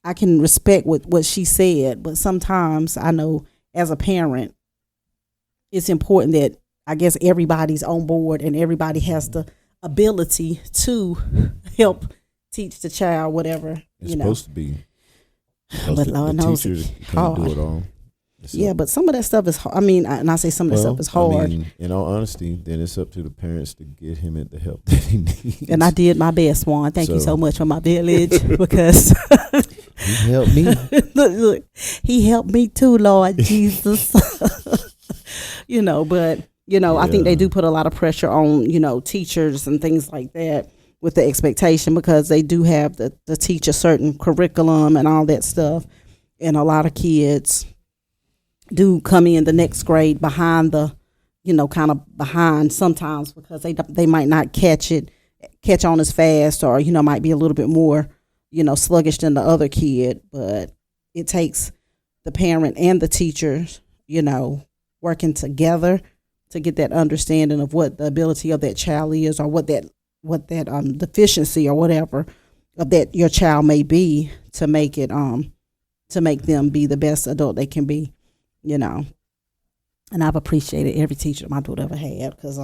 I can respect what she said, but sometimes I know as a parent, it's important that I guess everybody's on board and everybody has the ability to help teach the child whatever, it's supposed to be. But Lord knows teacher can't do it all. Yeah, but some of that stuff is hard. I mean, and I say some of that stuff is hard. I mean, in all honesty, then it's up to the parents to get him the help that he needs. And I did my best, Juan. Thank you so much for my village because he helped me. Look, he helped me too, Lord Jesus. But I think they do put a lot of pressure on, teachers and things like that with the expectation, because they do have to teach a certain curriculum and all that stuff. And a lot of kids do come in the next grade behind kind of behind sometimes, because they might not catch on as fast, or, might be a little bit more, sluggish than the other kid. But it takes the parent and the teachers, working together to get that understanding of what the ability of that child is, or what that deficiency or whatever of that your child may be, to make it to make them be the best adult they can be, And I've appreciated every teacher my daughter ever had, because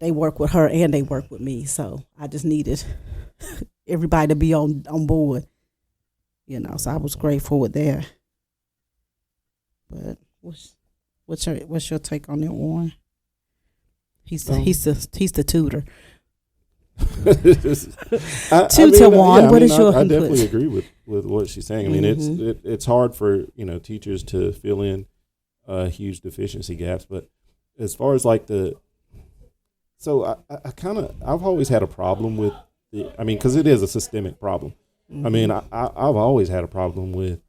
they work with her and they work with me. So I just needed everybody to be on board, So I was grateful with that. But what's your take on that, Warren? He's the tutor. Tutor Juan, what is your input? I definitely agree with what she's saying. I mean, it's hard for teachers to fill in huge deficiency gaps, but as far as like I've always had a problem with because it is a systemic problem. I mean, I've always had a problem with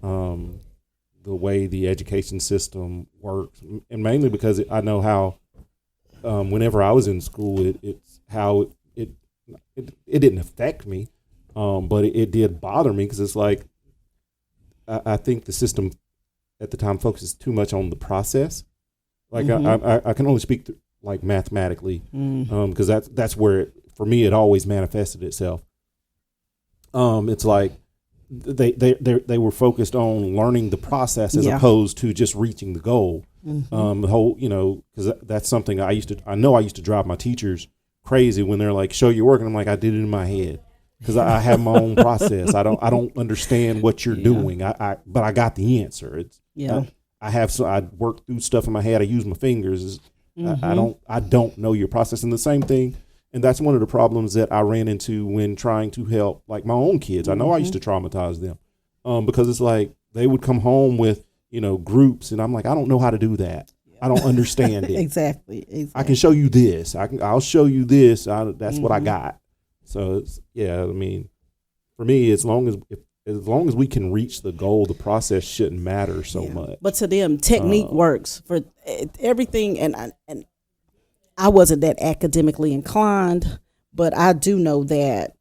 the way the education system works, and mainly because I know how whenever I was in school, it's how it didn't affect me, but it did bother me, because it's like I think the system at the time focuses too much on the process. Like I can only speak like mathematically, because that's where for me it always manifested itself. It's like they were focused on learning the process as opposed to just reaching the goal. The whole, because that's something I used to drive my teachers crazy when they're like, show your work, and I'm like, I did it in my head, because I have my own process. I don't understand what you're doing. But I got the answer. I work through stuff in my head. I use my fingers. I don't know your process. And the same thing, and that's one of the problems that I ran into when trying to help like my own kids. I know I used to traumatize them, because it's like they would come home with groups, and I'm like, I don't know how to do that. I don't understand it. Exactly. I can show you this. I'll show you this. That's what I got. So I mean, for me, as long as we can reach the goal, the process shouldn't matter so much. But to them, technique works for everything. And I wasn't that academically inclined, but I do know that.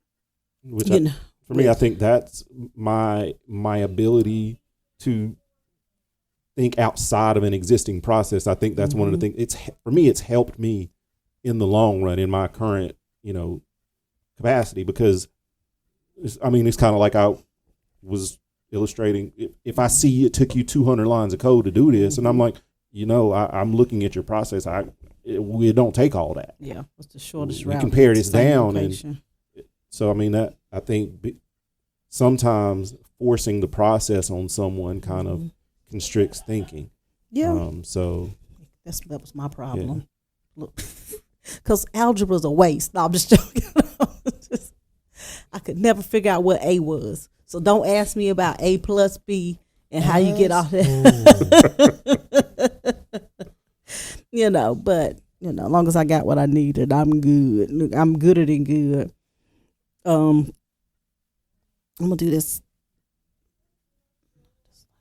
For me, I think that's my ability to think outside of an existing process. I think that's one of the things. For me, it's helped me in the long run in my current capacity, because it's kind of like I was illustrating. If I see it took you 200 lines of code to do this, and I'm like, I'm looking at your process. It don't take all that. Yeah, what's the shortest route? You can pare this down, and so that I think sometimes forcing the process on someone kind of constricts thinking. Yeah. So that was my problem. Look, because algebra's a waste. No, I'm just joking. I could never figure out what A was. So don't ask me about A plus B and how you get off that. But as long as I got what I needed, I'm good. I'm gooder than good. I'm gonna do this.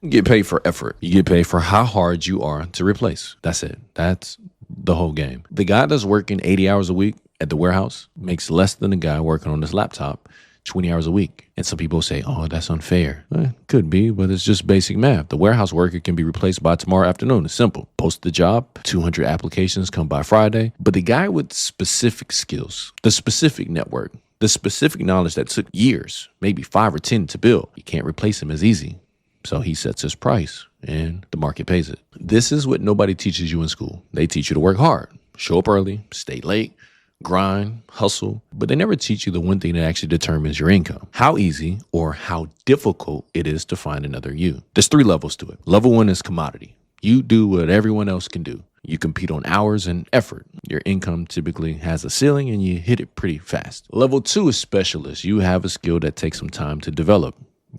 You get paid for effort. You get paid for how hard you are to replace. That's it. That's the whole game. The guy that's working 80 hours a week at the warehouse makes less than the guy working on his laptop 20 hours a week. And some people say, oh, that's unfair. Could be, but it's just basic math. The warehouse worker can be replaced by tomorrow afternoon. It's simple. Post the job, 200 applications come by Friday. But the guy with specific skills, the specific network, the specific knowledge that took years, maybe 5 or 10 to build, you can't replace him as easy. So he sets his price and the market pays it. This is what nobody teaches you in school. They teach you to work hard, show up early, stay late, grind, hustle, but they never teach you the one thing that actually determines your income. How easy or how difficult it is to find another you. There's 3 levels to it. Level 1 is commodity. You do what everyone else can do. You compete on hours and effort. Your income typically has a ceiling and you hit it pretty fast. Level 2 is specialist. You have a skill that takes some time to develop.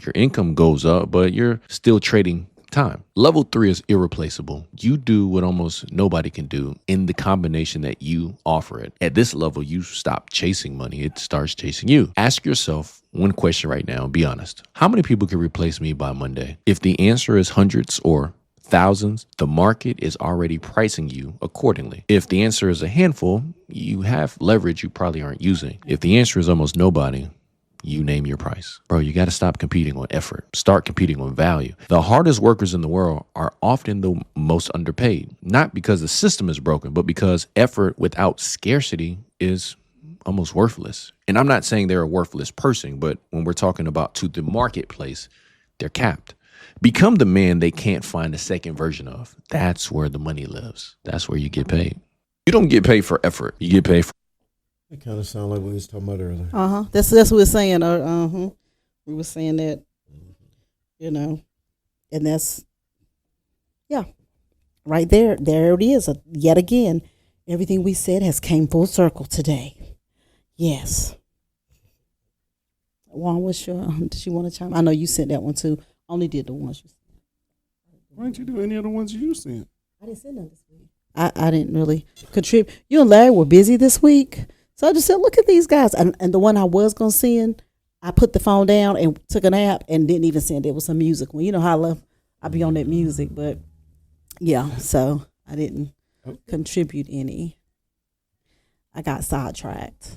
Your income goes up, but you're still trading time. Level 3 is irreplaceable. You do what almost nobody can do in the combination that you offer it. At this level, you stop chasing money. It starts chasing you. Ask yourself one question right now and be honest. How many people can replace me by Monday? If the answer is hundreds or thousands, the market is already pricing you accordingly. If the answer is a handful, you have leverage you probably aren't using. If the answer is almost nobody, you name your price. Bro, you got to stop competing on effort. Start competing on value. The hardest workers in the world are often the most underpaid, not because the system is broken, but because effort without scarcity is almost worthless. And I'm not saying they're a worthless person, but when we're talking about to the marketplace, they're capped. Become the man they can't find a second version of. That's where the money lives. That's where you get paid. You don't get paid for effort. You get paid for. It kind of sounds like what we was talking about earlier. That's what we were saying. We were saying that, and that's, right there. There it is. Yet again, everything we said has came full circle today. Yes. Juan, what's your? Did you want to chime? I know you sent that one too. Only did the ones you sent. Why didn't you do any of the ones you sent? I didn't send them this week. I didn't really contribute. You and Larry were busy this week. So I just said, look at these guys. And the one I was going to send, I put the phone down and took a nap and didn't even send it. It was some music one. You know how I be on that music. But, yeah, so I didn't contribute any. I got sidetracked.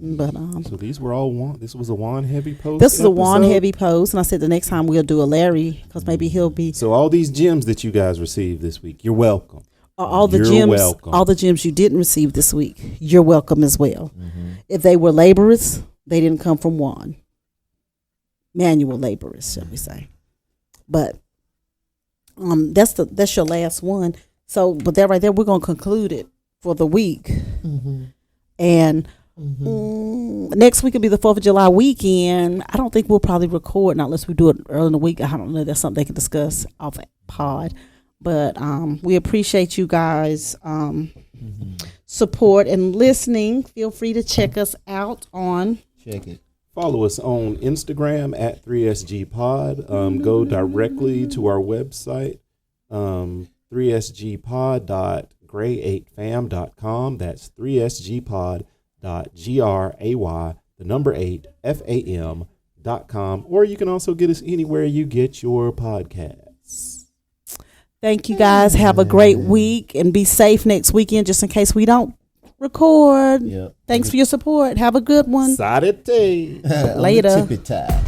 But so these were all Juan. This was a Juan heavy post. This is a Juan heavy post. And I said the next time we'll do a Larry because maybe he'll be. So all these gems that you guys received this week, you're welcome. All the gems you didn't receive this week, you're welcome as well. Mm-hmm. If they were laborers, they didn't come from Juan. Manual laborers, shall we say? But that's your last one. So, but that right there, we're gonna conclude it for the week, and next week will be the 4th of July weekend. I don't think we'll probably record not unless we do it early in the week. I don't know. That's something they can discuss off pod. But we appreciate you guys' support and listening. Feel free to check us out on. Check it. Follow us on Instagram at 3SGPod. Go directly to our website, 3sgpod.gray8fam.com. That's 3sgpod.gray8fam.com. Or you can also get us anywhere you get your podcasts. Thank you guys. Have a great week and be safe next weekend just in case we don't record. Yep. Thanks for your support. Have a good one. Saturday. Later. Tippy tie.